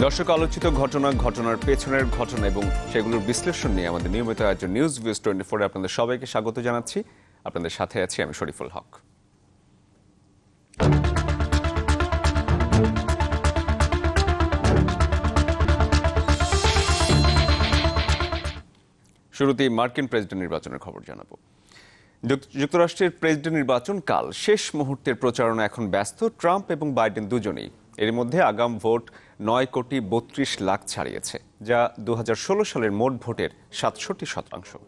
দর্শক, আলোচিত ঘটনার পেছনের ঘটনা এবং সেগুলোর বিশ্লেষণ নিয়ে আমাদের নিয়মিত আয়োজন নিউজ ভিউজ 24 আপনাদের সবাইকে স্বাগত জানাচ্ছি। আপনাদের সাথে আছি আমি শরীফুল হক। শুরুতেই মার্কিন প্রেসিডেন্ট নির্বাচনের খবর জানাবো। যুক্তরাষ্ট্রের প্রেসিডেন্ট নির্বাচন কাল শেষ মুহূর্তের প্রচারণা এখন ব্যস্ত ট্রাম্প এবং বাইডেন দুজনেই। এর মধ্যে আগাম ভোট 9,32,00,000 ছাড়িয়েছে, যা 2016 সালের মোট ভোটের 67%।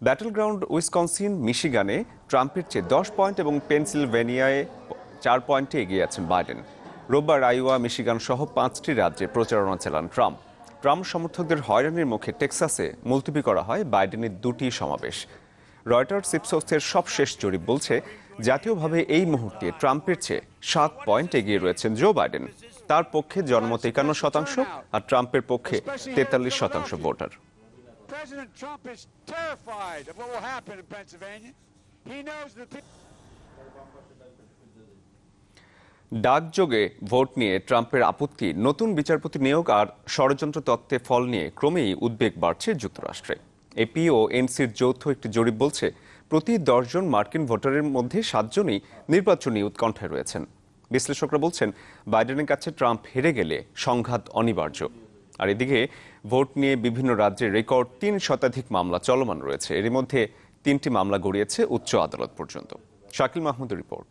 ব্যাটল গ্রাউন্ড উইসকনসিন, মিশিগানে ট্রাম্পের চেয়ে 10 পয়েন্ট এবং পেনসিলভেনিয়ায় 4 পয়েন্টে এগিয়ে আছেন বাইডেন। রোববার আইওয়া, মিশিগান সহ 5টি রাজ্যে প্রচারণা চালান ট্রাম্প। ট্রাম্প সমর্থকদের হয়রানির মুখে টেক্সাসে মুলতবি করা হয় বাইডেনের 2টি সমাবেশ। রয়টার্স ইপসোসের সবশেষ জরিপ বলছে জাতীয়ভাবে এই মুহূর্তে ট্রাম্পের চেয়ে 7 পয়েন্ট এগিয়ে রয়েছেন জো বাইডেন। তার পক্ষে জনমত 51% আর ট্রাম্পের পক্ষে 43% ভোটার। ডাকযোগে ভোট নিয়ে ট্রাম্পের আপত্তি, নতুন বিচারপতি নিয়োগ আর ষড়যন্ত্র তত্ত্বে ফল নিয়ে ক্রমেই উদ্বেগ বাড়ছে যুক্তরাষ্ট্রে। এপি ও এনসির যৌথ একটি জরিপ বলছে প্রতি 10 জন মার্কিন ভোটারের মধ্যে 7 জনই নির্বাচনী উৎকণ্ঠায় রয়েছেন। বিশ্লেষকরা বলছেন বাইডেনের কাছে ট্রাম্প হেরে গেলে সংঘাত অনিবার্য। আর এদিকে ভোট নিয়ে বিভিন্ন রাজ্যে রেকর্ড 3 শতাধিক মামলা চলমান রয়েছে। এর মধ্যে 3টি মামলা গড়িয়েছে উচ্চ আদালত পর্যন্ত। শাকিল মাহমুদের রিপোর্ট।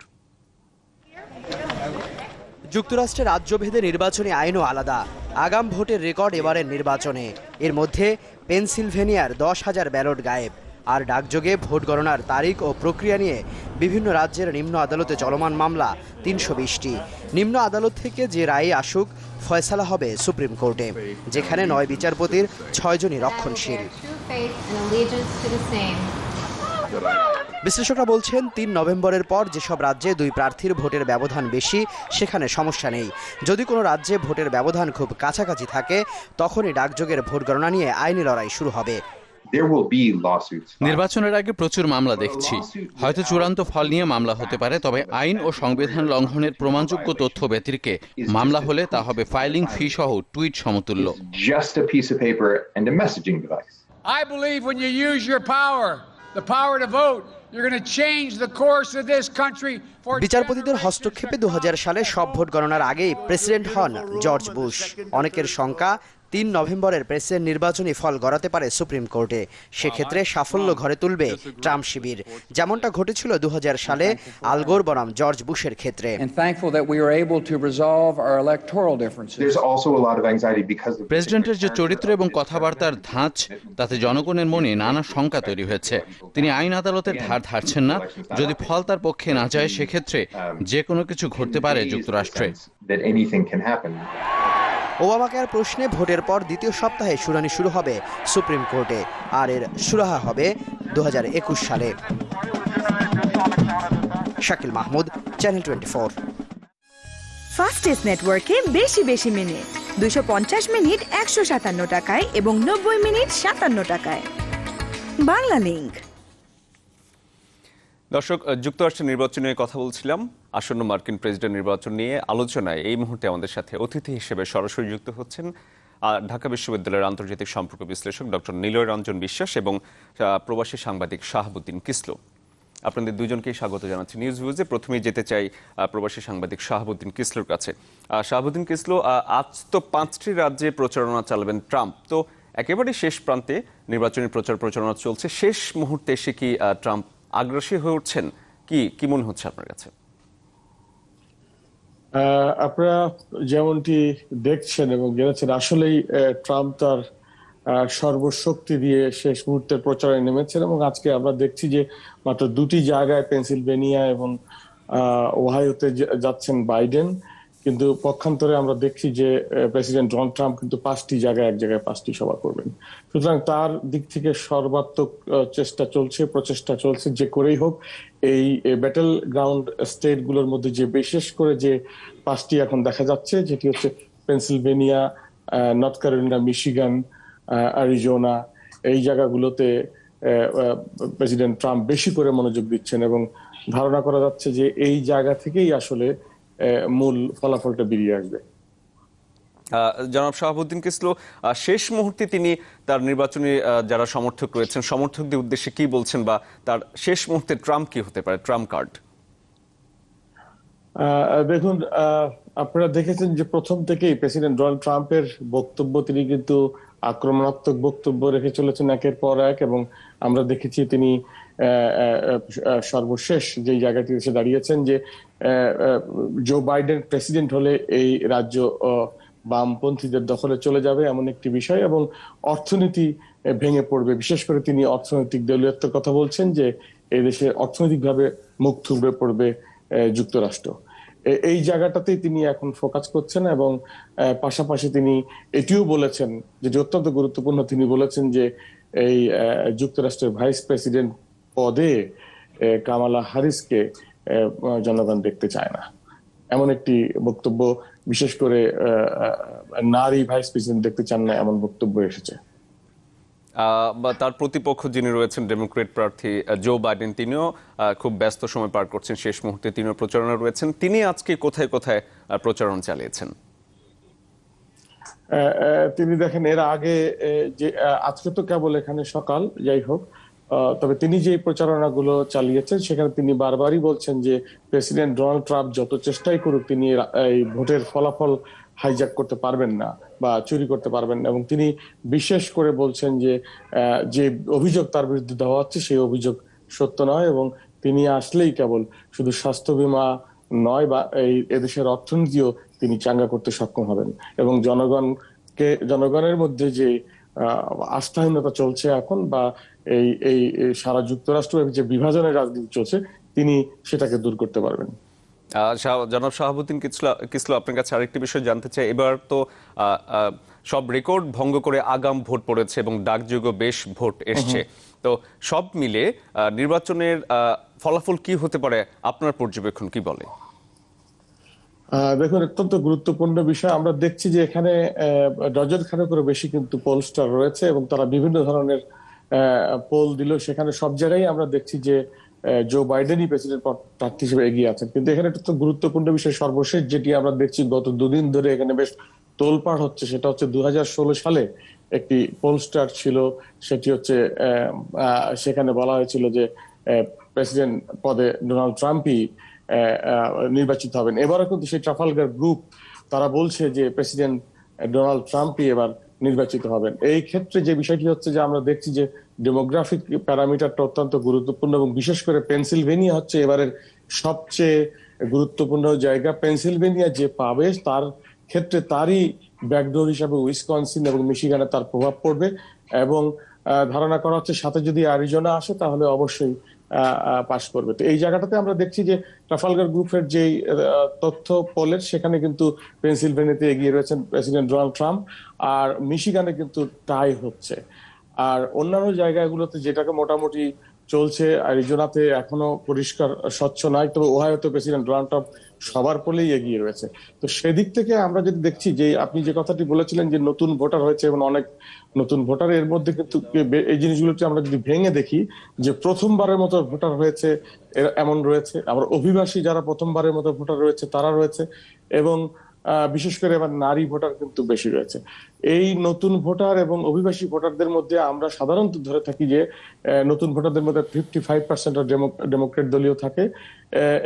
যুক্তরাষ্ট্রের রাজ্যভেদে নির্বাচনী আইনও আলাদা। আগাম ভোটের রেকর্ড এবারের নির্বাচনে। এর মধ্যে পেনসিলভেনিয়ার 10,000 ব্যালট গায়েব। আর ডাকযোগে ভোট গণনার তারিখ ও প্রক্রিয়া নিয়ে বিভিন্ন রাজ্যের নিম্ন আদালতে চলমান মামলা 320টি। নিম্ন আদালত থেকে যে রায় আসুক, ফয়সালা হবে সুপ্রিম কোর্টে, যেখানে 9 বিচারপতির 6 জনই রক্ষণশীল। বিশ্লেষকরা বলছেন 3 নভেম্বরের পর যেসব রাজ্যে 2 প্রার্থীর ভোটের ব্যবধান বেশি, সেখানে সমস্যা নেই। যদি কোনো রাজ্যে ভোটের ব্যবধান খুব কাছাকাছি থাকে, তখনই ডাকযোগের ভোট গণনা নিয়ে আইনি লড়াই শুরু হবে। নির্বাচনের আগে প্রচুর মামলা দেখছি। হয়তো চূড়ান্ত ফল নিয়ে মামলা হতে পারে, তবে আইন ও সংবিধান লঙ্ঘনের প্রমাণযোগ্য তথ্য ব্যতিরেকে মামলা হলে তা হবে ফাইলিং ফি সহ টুইট সমতুল্য। I believe when you use your power, the power to vote, you're going to change the course of this country for বিচারপতিদের হস্তক্ষেপে 2000 সালে সব ভোট গণনার আগেই প্রেসিডেন্ট হন জর্জ বুশ। অনেকের শঙ্কা 3 নভেম্বরের প্রেসিডেন্ট নির্বাচনী ফল গড়াতে পারে সুপ্রিম কোর্টে। সেক্ষেত্রে সাফল্য ঘরে তুলবে ট্রাম্প শিবির, যেমনটা ঘটেছিল 2000 সালে আল গোর বনাম জর্জ বুশের ক্ষেত্রে। প্রেসিডেন্টের যে চরিত্র এবং কথাবার্তার ধাঁচ, তাতে জনগণের মনে নানা শঙ্কা তৈরি হয়েছে। তিনি আইন আদালতের ধার ধারছেন না। যদি ফল তার পক্ষে না যায়, সেক্ষেত্রে যে কোনো কিছু ঘটতে পারে যুক্তরাষ্ট্রে। ওবামা কেয়ার প্রশ্নে ভোটের পর দ্বিতীয় সপ্তাহে শুনানি শুরু হবে সুপ্রিম কোর্টে, আর এর সুরাহা হবে 2021 সালে। শাকিল মাহমুদ, চ্যানেল 24। ফাস্টেস্ট নেটওয়ার্কে বেশি মিনিট, 250 মিনিট 157 টাকায় এবং 90 মিনিট 57 টাকায়। বাংলা লিংক। দর্শক, যুক্তরাষ্ট্রের নির্বাচন নিয়ে কথা বলছিলাম। আসন্ন মার্কিন প্রেসিডেন্ট নির্বাচন নিয়ে আলোচনায় এই মুহূর্তে আমাদের সাথে অতিথি হিসেবে সরাসরি যুক্ত হচ্ছেন ঢাকা বিশ্ববিদ্যালয়ের আন্তর্জাতিক সম্পর্ক বিশ্লেষক ডক্টর নিলয় রঞ্জন বিশ্বাস এবং প্রবাসী সাংবাদিক শাহাবুদ্দিন কিসলু। আপনাদের দুজনকেই স্বাগত জানাচ্ছি নিউজ ভিউজে। প্রথমেই যেতে চাই প্রবাসী সাংবাদিক শাহাবুদ্দিন কিসলুর কাছে। শাহাবুদ্দিন কিসলু, আজ তো 5টি রাজ্যে প্রচারণা চালাবেন ট্রাম্প, তো একেবারে শেষ প্রান্তে নির্বাচনী প্রচারণা চলছে। শেষ মুহূর্তে এসে কি ট্রাম্প আগ্রাসী হয়ে উঠছেন? কি মনে হচ্ছে আপনার কাছে? আপনারা যেমনটি দেখছেন এবং জেনেছেন, আসলেই ট্রাম্প তার সর্বশক্তি দিয়ে শেষ মুহূর্তের প্রচারে নেমেছেন এবং আজকে আমরা দেখছি যে মাত্র 2টি জায়গায়, পেনসিলভেনিয়া এবং ওহাইওতে যাচ্ছেন বাইডেন, কিন্তু পক্ষান্তরে আমরা দেখছি যে প্রেসিডেন্ট ডোনাল্ড ট্রাম্প কিন্তু 5টি জায়গায়, এক জায়গায় 5টি সভা করবেন। সুতরাং তার দিক থেকে সর্বাত্মক প্রচেষ্টা চলছে যে করেই হোক এই ব্যাটল গ্রাউন্ড স্টেটগুলোর মধ্যে যে বিশেষ করে যে 5টি এখন দেখা যাচ্ছে, যেটি হচ্ছে Pennsylvania, North Carolina, Michigan, Arizona, এই জায়গাগুলোতে প্রেসিডেন্ট ট্রাম্প বেশি করে মনোযোগ দিচ্ছেন এবং ধারণা করা যাচ্ছে যে এই জায়গা থেকেই আসলে মূল ফলাফলটা বেরিয়ে আসবে। জনাব শাহাবুদ্দিন কিসলু, শেষ মুহূর্তে তিনি তার নির্বাচনী যারা সমর্থক রয়েছেন সমর্থকদের উদ্দেশ্যে কি বলছেন, বা তার শেষ মুহূর্তে ট্রাম্প কি হতে পারে, ট্রাম্প কার্ড? দেখুন, আপনারা দেখেছেন যে প্রথম থেকেই প্রেসিডেন্ট ডোনাল্ড ট্রাম্পের বক্তব্য, তিনি কিন্তু আক্রমণাত্মক বক্তব্য রেখে চলেছেন একের পর এক, এবং আমরা দেখেছি তিনি সর্বশেষ যে জায়গাটি এসে দাঁড়িয়েছেন যে জো বাইডেন প্রেসিডেন্ট হলে এই রাজ্য বামপন্থীদের দখলে চলে যাবে এমন একটি বিষয়, এবং অর্থনীতি ভেঙে পড়বে। বিশেষ করে তিনি অর্থনৈতিক দলীয়ত্বের কথা বলছেন যে এই দেশে অর্থনৈতিকভাবে মুখ থুবড়ে পড়বে যুক্তরাষ্ট্র। এই জায়গাটাতেই তিনি এখন ফোকাস করছেন, এবং পাশাপাশি তিনি এটিও বলেছেন, যেটি অত্যন্ত গুরুত্বপূর্ণ, তিনি বলেছেন যে এই যুক্তরাষ্ট্রের ভাইস প্রেসিডেন্ট পদে কামালা হ্যারিসকে জনগণ দেখতে চায় না, এমন একটি বক্তব্য, বিশেষ করে নারী ভাইস প্রেসিডেন্ট দেখতে চান না এমন বক্তব্য এসেছে। বা তার প্রতিপক্ষ যিনি রয়েছেন ডেমোক্রেট প্রার্থী জো বাইডেন, তিনিও খুব ব্যস্ত সময় পার করছেন, শেষ মুহূর্তে তিনিও প্রচারণা রয়েছেন। তিনি আজকে কোথায় কোথায় প্রচারণা চালিয়েছেন? তিনি দেখেন এর আগে যে আজকে তো কেবল এখানে সকাল, যাই হোক, তবে তিনি যে প্রচারণাগুলো চালিয়েছেন সেখানে তিনি বারবারই বলছেন যে প্রেসিডেন্ট ডোনাল্ড ট্রাম্প যত চেষ্টাই করুক তিনি এই ভোটের ফলাফল হাইজ্যাক করতে পারবেন না বা চুরি করতে পারবেন না, এবং তিনি বিশেষ করে বলছেন যে যে অভিযোগ তার বিরুদ্ধে দেওয়া হচ্ছে সেই অভিযোগ সত্য নয়, এবং তিনি আসলেই কেবল শুধু স্বাস্থ্য বীমা নয় বা এই এদেশের অর্থনীতিও তিনি চাঙ্গা করতে সক্ষম হবেন, এবং জনগণের মধ্যে যে আস্থাহীনতা চলছে এখন, বা এই সারা যুক্তরাষ্ট্র যে বিভাজনের রাজনীতি চলছে, তিনি সেটাকে দূর করতে পারবেন। জনাব শাহাবুদ্দিন কিসলু, আপনার কাছে আরেকটি বিষয় জানতে চাই। এবার তো সব রেকর্ড ভঙ্গ করে আগাম ভোট পড়েছে এবং ডাকযোগে বেশ ভোট এসছে, তো সব মিলে নির্বাচনের ফলাফল কি হতে পারে, আপনার পর্যবেক্ষণ কি বলে? দেখুন, অত্যন্ত গুরুত্বপূর্ণ বিষয়। আমরা দেখছি যে এখানে ডজন খানেকেরও বেশি কিন্তু পোলস্টার রয়েছে, এবং তারা বিভিন্ন ধরনের পোল দিল। সেখানে সব জায়গায় আমরা দেখছি যে জো বাইডেনই প্রেসিডেন্ট প্রার্থী হিসেবে এগিয়ে আছেন। কিন্তু এখানে একটা গুরুত্বপূর্ণ বিষয় সর্বশেষ যেটি আমরা দেখছি গত দুদিন ধরে এখানে বেশ তোলপাড় হচ্ছে, সেটা হচ্ছে 2016 সালে একটি পোলস্টার ছিল, সেটি হচ্ছে সেখানে বলা হয়েছিল যে প্রেসিডেন্ট পদে ডোনাল্ড ট্রাম্পই নির্বাচিত হবেন। এবারও কিন্তু সেই ট্রাফালগার গ্রুপ তারা বলছে যে প্রেসিডেন্ট ডোনাল্ড ট্রাম্পই এবার নির্বাচিত হবেন। এই ক্ষেত্রে যে বিষয়টি হচ্ছে যে আমরা দেখছি যে ডেমোগ্রাফিক প্যারামিটারটা অত্যন্ত গুরুত্বপূর্ণ, এবং বিশেষ করে পেনসিলভেনিয়া হচ্ছে এবারের সবচেয়ে গুরুত্বপূর্ণ জায়গা। পেনসিলভেনিয়া যে পাবে তার ক্ষেত্রে তারই ব্যাকডোর হিসাবে উইসকনসিন এবং মিশিগানে তার প্রভাব পড়বে, এবং ধারণা করা হচ্ছে সাথে যদি অ্যারিজোনা আসে তাহলে অবশ্যই পাশ করবে। তো এই জায়গাটাতে আমরা দেখছি যে ট্রাফালগার গ্রুপের যেই তথ্য পোলের, সেখানে কিন্তু পেনসিলভেনিয়াতে এগিয়ে রয়েছেন প্রেসিডেন্ট ডোনাল্ড ট্রাম্প, আর মিশিগানে কিন্তু টাই হচ্ছে। আর অন্যান্য জায়গাগুলোতে যেটাকে মোটামুটি চলছে, অ্যারিজোনাতে এখনো পরিষ্কার স্বচ্ছ নয়, তবে ওহাইওতে প্রেসিডেন্ট ডোনাল্ড ট্রাম্প সবার পোলেই এগিয়ে রয়েছে। তো সেদিক থেকে আমরা যদি দেখছি যে আপনি যে কথাটি বলেছিলেন যে নতুন ভোটার হয়েছে এবং অনেক নতুন ভোটার, এর মধ্যে কিন্তু এই জিনিসগুলোকে আমরা যদি ভেঙে দেখি যে প্রথমবারের মতো ভোটার হয়েছে এমন রয়েছে, আবার অভিবাসী যারা প্রথমবারের মতো ভোটার রয়েছে তারা রয়েছে, এবং বিশেষ করে এবার নারী ভোটার কিন্তু বেশি রয়েছে। এই নতুন ভোটার এবং অভিবাসী ভোটারদের মধ্যে আমরা সাধারণত ধরে থাকি যে নতুন ভোটারদের মধ্যে 55% ডেমোক্রেট দলীয় থাকে,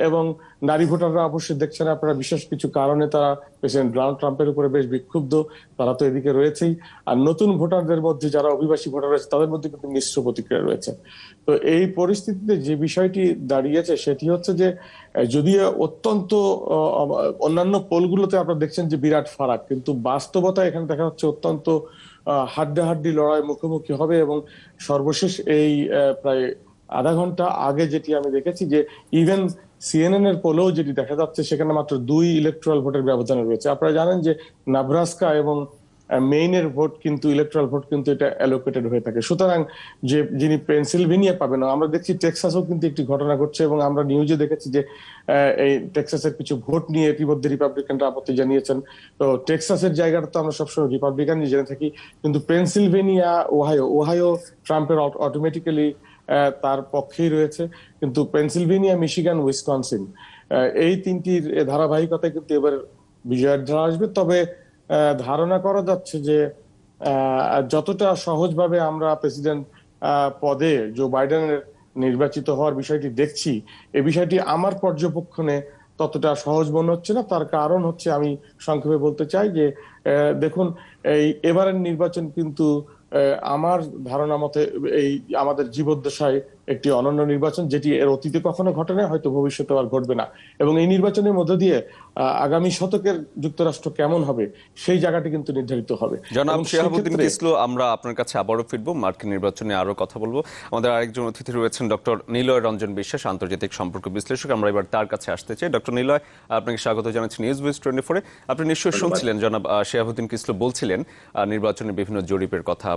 এবং নারী ভোটাররা অবশ্যই দেখছেন আপনারা বিশেষ কিছু কারণে তারা প্রেসিডেন্ট ডোনাল্ড ট্রাম্পের উপরে বেশ বিক্ষুব্ধ, তারা তো এদিকে রয়েছেই। আর নতুন ভোটারদের মধ্যে যারা অভিবাসী ভোটার রয়েছে তাদের মধ্যে কিন্তু মিশ্র প্রতিক্রিয়া রয়েছে। তো এই পরিস্থিতিতে যে বিষয়টি দাঁড়িয়েছে সেটি হচ্ছে যে যদিও অত্যন্ত অন্যান্য পোলগুলোতে আপনারা দেখছেন যে বিরাট ফারাক, কিন্তু বাস্তবতা এখানে দেখা যাচ্ছে অত্যন্ত হাড্ডাহাড্ডি লড়াই মুখোমুখি হবে। এবং সর্বশেষ এই প্রায় আধা ঘন্টা আগে যেটি আমি দেখেছি যে ইভেন সিএনএন এর পোলেও যেটি দেখা যাচ্ছে সেখানে মাত্র 2 ইলেকট্রাল ভোটের ব্যবধান রয়েছে। আপনারা জানেন যে নাব্রাস্কা এবং মেইনের ভোট কিন্তু ইলেকট্রাল ভোট কিন্তু এটা অ্যালোকেটেড হয়ে থাকে। সুতরাং যিনি পেনসিলভেনিয়া পাবেন, আমরা দেখছি টেক্সাসও কিন্তু একটি ঘটনা ঘটছে, এবং আমরা নিউজে দেখেছি যে এই টেক্সাসের কিছু ভোট নিয়ে ইতিমধ্যে রিপাবলিকানরা আপত্তি জানিয়েছেন। তো টেক্সাসের জায়গাটা তো আমরা সবসময় রিপাবলিকানই জেনে থাকি, কিন্তু পেনসিলভেনিয়া, ওহাইও ট্রাম্পের অটোমেটিক্যালি তার পক্ষেই রয়েছে, কিন্তু পেনসিলভেনিয়া, মিশিগান, উইসকনসিন এই তিনটির ধারাবাহিকতায় কিন্তু এবার বিজয়ের ধারা আসবে। তবে ধারণা করা যাচ্ছে যে যতটা সহজভাবে আমরা প্রেসিডেন্ট পদে জো বাইডেনের নির্বাচিত হওয়ার বিষয়টি দেখছি, এই বিষয়টি আমার পর্যবেক্ষণে ততটা সহজ মনে হচ্ছে না। তার কারণ হচ্ছে, আমি সংক্ষেপে বলতে চাই যে দেখুন, এবারের নির্বাচন কিন্তু আমার ধারণা মতে এই আমাদের জীবদ্দশায় একটি অনন্য নির্বাচন, যেটি এর অতীতে কখনো ঘটে না, হয়তো ভবিষ্যতে আর ঘটবে না। এবং এই নির্বাচনের মধ্য দিয়ে আগামী শতকের যুক্তরাষ্ট্র কেমন হবে সেই জায়গাটি কিন্তু নির্ধারিত হবে। জনাব এবং শিহাবুদ্দিন সেক্ষেত্রে কিসলু, আমরা আপনার কাছে আবারও ফিরবো, মার্কিন নির্বাচনে আরো কথা বলবো। আমাদের আরেকজন অতিথি রয়েছেন ডক্টর নিলয় রঞ্জন বিশ্বাস, আন্তর্জাতিক সম্পর্ক বিশ্লেষক। আমরা এবার তার কাছে আসতে চাই। ডক্টর নিলয়, আপনাকে স্বাগত জানাচ্ছি নিউজ উইজ 24-এ। আপনি নিশ্চয়ই শুনছিলেন জনাব শিহাবুদ্দিন কিসলু বলছিলেন নির্বাচনের বিভিন্ন জরিপের কথা,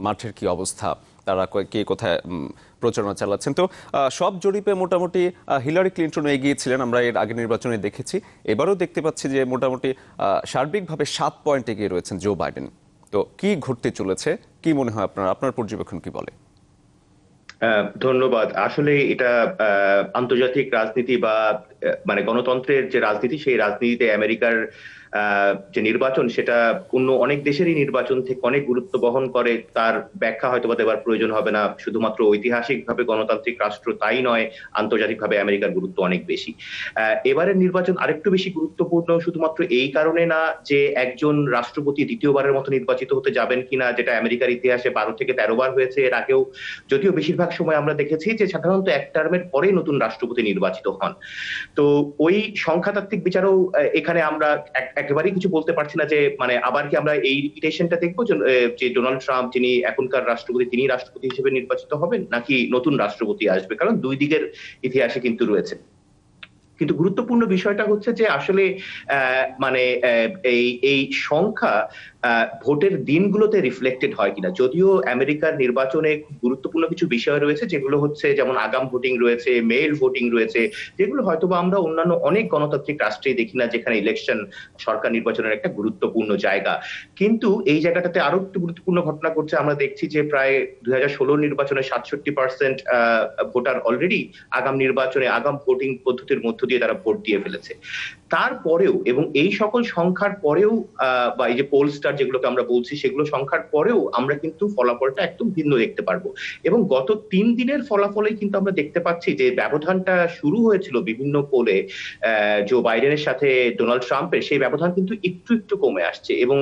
মাঠের কি অবস্থা, তারা কে কোথায় প্রচারণা চালাচ্ছেন। তো সব জরিপে মোটামুটি হিলারি ক্লিন্টন এগিয়েছিলেন, আমরা এর আগে নির্বাচনে দেখেছি। এবারও দেখতে পাচ্ছি যে মোটামুটি সার্বিকভাবে 7 পয়েন্ট এগিয়ে রয়েছেন জো বাইডেন। তো কি ঘটতে চলেছে, কি মনে হয় আপনার পর্যবেক্ষণ কি বলে? ধন্যবাদ। আসলে এটা আন্তর্জাতিক রাজনীতি বা মানে গণতন্ত্রের যে রাজনীতি, সেই রাজনীতিতে আমেরিকার যে নির্বাচন, সেটা অন্য অনেক দেশেরই নির্বাচন থেকে অনেক গুরুত্ব বহন করে। তার ব্যাখ্যা হয়তো বা দেওয়ার প্রয়োজন হবে না। শুধুমাত্র ঐতিহাসিকভাবে গণতান্ত্রিক রাষ্ট্র তাই নয়, আন্তর্জাতিকভাবে আমেরিকার গুরুত্ব অনেক বেশি। এবারের নির্বাচন আরেকটু বেশি গুরুত্বপূর্ণ শুধুমাত্র এই কারণে না যে একজন রাষ্ট্রপতি দ্বিতীয়বারের মতো নির্বাচিত হতে যাবেন কিনা, যেটা আমেরিকার ইতিহাসে 12 থেকে 13 বার হয়েছে এর আগেও। যদিও বেশিরভাগ সময় আমরা দেখেছি যে সাধারণত এক টার্মের পরেই নতুন রাষ্ট্রপতি নির্বাচিত হন। তো ওই সংখ্যাতাত্ত্বিক বিচারেও এখানে আমরা একেবারেই কিছু বলতে পারছি না যে মানে আবার কি আমরা এই রিপিটেশনটা দেখবো যে ডোনাল্ড ট্রাম্প, যিনি এখনকার রাষ্ট্রপতি, তিনি রাষ্ট্রপতি হিসেবে নির্বাচিত হবেন, নাকি নতুন রাষ্ট্রপতি আসবে। কারণ দুই দিকের ইতিহাসে কিন্তু রয়েছে। কিন্তু গুরুত্বপূর্ণ বিষয়টা হচ্ছে যে আসলে মানে এই সংখ্যা ভোটের দিনগুলোতে রিফ্লেক্টেড হয় কিনা। যদিও আমেরিকার নির্বাচনে খুব গুরুত্বপূর্ণ কিছু বিষয় রয়েছে, যেগুলো হচ্ছে যেমন আগাম ভোটিং রয়েছে, মেইল ভোটিং রয়েছে, যেগুলো হয়তোবা আমরা অন্যান্য অনেক গণতান্ত্রিক রাষ্ট্রেই দেখি না, যেখানে ইলেকশন সরকার নির্বাচনের একটা গুরুত্বপূর্ণ জায়গা। কিন্তু এই জায়গাটাতে আরো একটু গুরুত্বপূর্ণ ঘটনা ঘটছে। আমরা দেখছি যে প্রায় 2016 নির্বাচনে 67% ভোটার অলরেডি আগাম নির্বাচনে আগাম ভোটিং পদ্ধতির মধ্য দিয়ে তারা ভোট দিয়ে ফেলেছে। তারপরেও এবং এই সকল সংখ্যার পরেও বা এই যে পোল স্টার যেগুলোকে আমরা বলছি, সেগুলো সংখ্যার পরেও আমরা কিন্তু ফলাফলটা একদম ভিন্ন দেখতে পারবো। এবং গত 3 দিনের ফলাফলে কিন্তু আমরা দেখতে পাচ্ছি যে ব্যবধানটা শুরু হয়েছিল বিভিন্ন পোলে জো বাইডেনের সাথে ডোনাল্ড ট্রাম্পের, সেই ব্যবধান কিন্তু একটু একটু কমে আসছে। এবং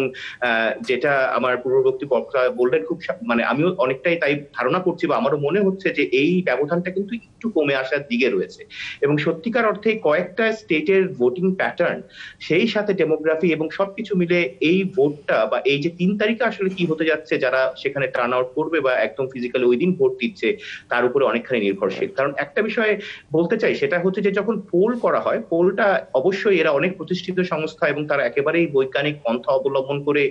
যেটা আমার পূর্ববর্তী বক্তা বললেন, খুব মানে আমিও অনেকটাই তাই ধারণা করছি বা আমারও মনে হচ্ছে যে এই ব্যবধানটা কিন্তু একটু কমে আসার দিকে রয়েছে। এবং সত্যিকার অর্থে কয়েকটা স্টেটের ভোটিং প্যাটার্ন, সেই সাথে ডেমোগ্রাফি এবং সবকিছু মিলে এই ভোটটা বা এই যে 3 তারিখে আসলে কি হতে যাচ্ছে, যারা সেখানে টার্ন আউট করবে বা একদম ফিজিক্যালি ওই দিন ভোট দিচ্ছে, তার উপরে অনেকখানি নির্ভরশীল। কারণ একটা বিষয় বলতে চাই, সেটা হচ্ছে যে যখন পোল করা হয়, পোলটা অবশ্যই এরা অনেক প্রতিষ্ঠিত সংস্থা এবং তারা একেবারেই বৈজ্ঞানিক পন্থা অবলম্বন করে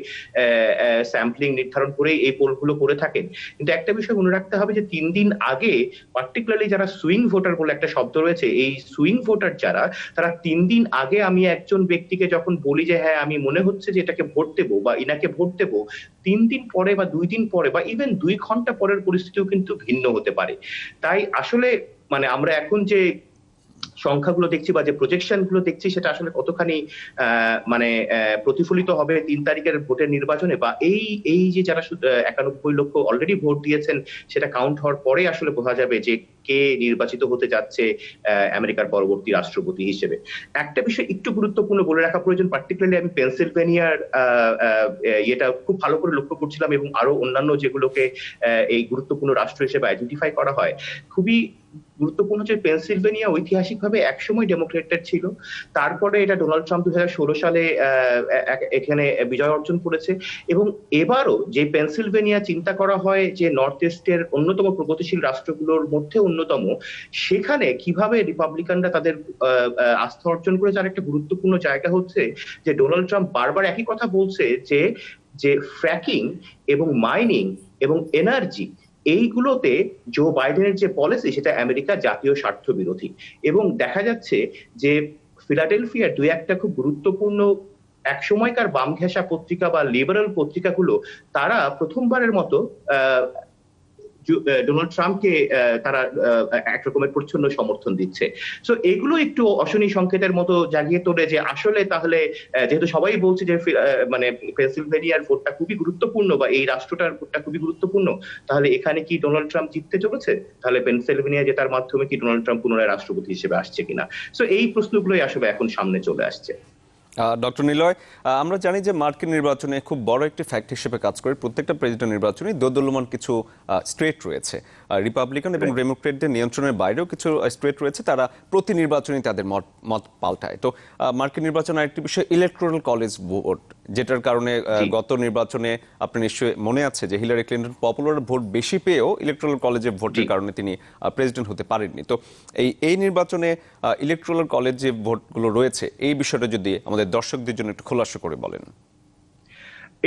স্যাম্পলিং নির্ধারণ করে এই পোলগুলো করে থাকেন। কিন্তু একটা বিষয় মনে রাখতে হবে যে 3 দিন আগে পার্টিকুলারলি যারা সুইং ভোটার বলে একটা শব্দ রয়েছে, এই সুইং ভোটার যারা, তারা 3 দিন আগে আমি একজন ব্যক্তিকে যখন বলি যে হ্যাঁ আমি মনে হচ্ছে যে এটাকে ভোট দেবো বা ইনাকে ভোট দেবো, 3 দিন পরে বা 2 দিন পরে বা ইভেন 2 ঘন্টা পরের পরিস্থিতিও কিন্তু ভিন্ন হতে পারে। তাই আসলে মানে আমরা এখন যে সংখ্যাগুলো দেখছি বা যে প্রজেকশন গুলো দেখছি, সেটা আসলে কতখানি মানে প্রতিফলিত হবে 3 তারিখের ভোটের নির্বাচনে, বা এই যে যারা 91 লক্ষ অলরেডি ভোট দিয়েছেন, সেটা কাউন্ট হওয়ার পরে আসলে বোঝা যাবে যে কে নির্বাচিত হতে যাচ্ছে আমেরিকার পরবর্তী রাষ্ট্রপতি হিসেবে। একটা বিষয় একটু গুরুত্বপূর্ণ বলে রাখা প্রয়োজন, পার্টিকুলারলি আমি পেনসিলভেনিয়ার এটা খুব ভালো করে লক্ষ্য করছিলাম এবং আরো অন্যান্য যেগুলোকে এই গুরুত্বপূর্ণ রাষ্ট্র হিসেবে আইডেন্টিফাই করা হয়। খুবই গুরুত্বপূর্ণ যে পেনসিলভেনিয়া ঐতিহাসিকভাবে একসময় ডেমোক্রেটেড ছিল, তারপরে এটা ডোনাল্ড ট্রাম্প 2016 সালে এখানে বিজয় অর্জন করেছে। এবং এবারও যে পেনসিলভেনিয়া চিন্তা করা হয় যে নর্থ ইস্টের অন্যতম প্রগতিশীল রাষ্ট্রগুলোর মধ্যে অন্যতম, সেখানে কিভাবে রিপাবলিকানরা তাদের আস্থা অর্জন করে, যার একটা গুরুত্বপূর্ণ জায়গা হচ্ছে যে ডোনাল্ড ট্রাম্প বারবার একই কথা বলছে যে ফ্র্যাকিং এবং মাইনিং এবং এনার্জি, এইগুলোতে জো বাইডেনের যে পলিসি, সেটা আমেরিকার জাতীয় স্বার্থ বিরোধী। এবং দেখা যাচ্ছে যে ফিলাডেলফিয়ার 2-1টা খুব গুরুত্বপূর্ণ এক সময়কার বাম ঘেঁষা পত্রিকা বা লিবারাল পত্রিকাগুলো, তারা প্রথমবারের মতো ডোনাল্ড ট্রাম্পকে তারা এক রকমের প্রচ্ছন্ন সমর্থন দিচ্ছে। সো এগুলো একটু অশনি সংকেতের মতো জাগিয়ে তোলে যে আসলে তাহলে যেহেতু সবাই বলছে যে মানে পেনসিলভেনিয়ার ভোটটা খুবই গুরুত্বপূর্ণ বা এই রাষ্ট্রটার ভোটটা খুবই গুরুত্বপূর্ণ, তাহলে এখানে কি ডোনাল্ড ট্রাম্প জিততে চলেছে? তাহলে পেনসিলভেনিয়া জেতার মাধ্যমে কি ডোনাল্ড ট্রাম্প পুনরায় রাষ্ট্রপতি হিসেবে আসছে কিনা? সো এই প্রশ্নগুলোই আসলে এখন সামনে চলে আসছে। ডক্টর নিলয়, আমরা জানি যে মার্কিন নির্বাচনে খুব বড় একটি ফ্যাক্ট হিসেবে কাজ করে প্রত্যেকটা প্রেসিডেন্ট নির্বাচনে দোদুল্যমান কিছু স্টেট রয়েছে। রিপাবলিকান এবং ডেমোক্রেটদের নিয়ন্ত্রণের বাইরেও কিছু স্টেট রয়েছে, তারা প্রতি নির্বাচনে তাদের মত পাল্টায়। তো মার্কিন নির্বাচন আরেকটি বিষয় ইলেকট্রাল কলেজ ভোট, যেটার কারণে গত নির্বাচনে আপনার নিশ্চয়ই মনে আছে যে হিলারি ক্লিন্টন পপুলার ভোট বেশি পেয়েও ইলেকট্রাল কলেজে ভোটের কারণে তিনি প্রেসিডেন্ট হতে পারেননি। তো এই নির্বাচনে ইলেকট্রাল কলেজ যে ভোটগুলো রয়েছে, এই বিষয়টা যদি আমাদের দর্শকদের জন্য একটু খোলাসা করে বলেন।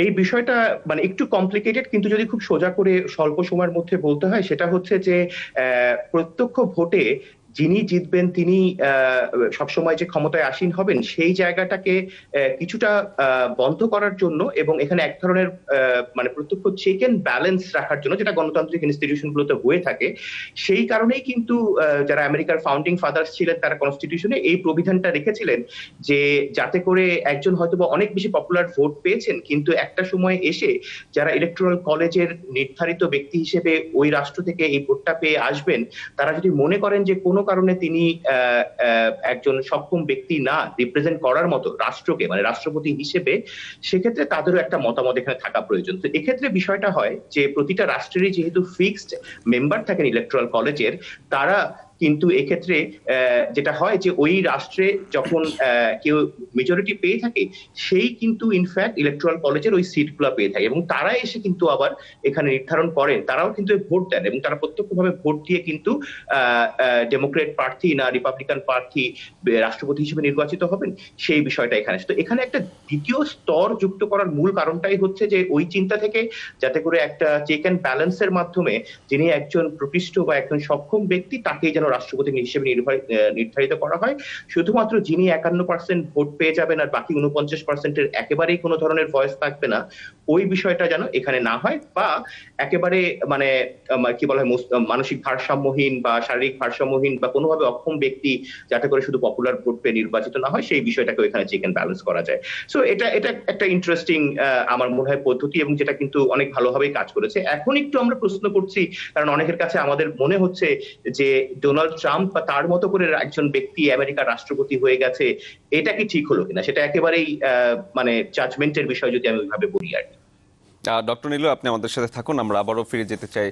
এই বিষয়টা মানে একটু কমপ্লিকেটেড, কিন্তু যদি খুব সোজা করে স্বল্প সময়ের মধ্যে বলতে হয় সেটা হচ্ছে যে প্রত্যক্ষ ভোটে যিনি জিতবেন তিনি সবসময় যে ক্ষমতায় আসীন হবেন সেই জায়গাটাকে কিছুটা বন্ধ করার জন্য এবং এখানে এক ধরনের মানে প্রত্যক্ষ চেক এন্ড ব্যালেন্স রাখার জন্য, যেটা গণতান্ত্রিক ইনস্টিটিউশন গুলোতে হয়ে থাকে, সেই কারণেই কিন্তু যারা আমেরিকার ফাউন্ডিং ফাদার্স ছিলেন তারা কনস্টিটিউশনে এই প্রবিধানটা রেখেছিলেন যে যাতে করে একজন হয়তো অনেক বেশি পপুলার ভোট পেয়েছেন কিন্তু একটা সময় এসে যারা ইলেকট্রাল কলেজের নির্ধারিত ব্যক্তি হিসেবে ওই রাষ্ট্র থেকে এই ভোটটা পেয়ে আসবেন, তারা যদি মনে করেন যে কোনো কারণে তিনি একজন সক্ষম ব্যক্তি না রিপ্রেজেন্ট করার মতো রাষ্ট্রকে, মানে রাষ্ট্রপতি হিসেবে, সেক্ষেত্রে তাদেরও একটা মতামত এখানে থাকা প্রয়োজন। তো এক্ষেত্রে বিষয়টা হয় যে প্রতিটা রাষ্ট্রেরই যেহেতু ফিক্সড মেম্বার থাকেন ইলেকট্রাল কলেজের, তারা কিন্তু এক্ষেত্রে যেটা হয় যে ওই রাষ্ট্রে যখন কেউ মেজরিটি পেয়ে থাকে সেই কিন্তু ইনফ্যাক্ট ইলেকট্রাল কলেজের ওই সিটগুলো পেয়ে থাকে এবং তারা এসে কিন্তু আবার এখানে নির্ধারণ করেন, তারাও কিন্তু ভোট দেন এবং তারা প্রত্যক্ষভাবে ভোট দিয়ে কিন্তু ডেমোক্রেট প্রার্থী না রিপাবলিকান প্রার্থী রাষ্ট্রপতি হিসেবে নির্বাচিত হবেন, সেই বিষয়টা এখানে। তো এখানে একটা দ্বিতীয় স্তর যুক্ত করার মূল কারণটাই হচ্ছে যে ওই চিন্তা থেকে যাতে করে একটা চেক অ্যান্ড ব্যালেন্সের মাধ্যমে যিনি একজন প্রতিষ্ঠিত বা একজন সক্ষম ব্যক্তি তাকেই যেন রাষ্ট্রপতি হিসেবে নির্ধারিত করা হয়। শুধুমাত্র যিনি 51% ভোট পেয়ে যাবেন আর বাকি 49%-এর একেবারেই কোনো ধরনের ভয়েস থাকবে না, ওই বিষয়টা যেন এখানে না হয়, বা একেবারে মানে কি বলা হয় মানসিক ভারসাম্যহীন বা শারীরিক ভারসাম্যহীন বা কোনোভাবে অক্ষম ব্যক্তি যাতে করে শুধু পপুলার ভোট পেয়ে নির্বাচিত না হয়, সেই বিষয়টাকে এখানে চেক এন্ড ব্যালেন্স করা যায়। সো এটা একটা ইন্টারেস্টিং আমার মনে হয় পদ্ধতি এবং যেটা কিন্তু অনেক ভালোভাবেই কাজ করেছে। এখন একটু আমরা প্রশ্ন করছি কারণ অনেকের কাছে আমাদের মনে হচ্ছে যে ডোনাল্ড ট্রাম্প বা তার মতো করে একজন ব্যক্তি আমেরিকার রাষ্ট্রপতি হয়ে গেছে, এটা কি ঠিক হলো কিনা, সেটা একেবারেই মানে জাজমেন্টের বিষয় যদি আমি ওইভাবে বলি আর কি। ডক্টর নিলয়, আপনি আমাদের সাথে থাকুন, আমরা আবারও ফিরে যেতে চাই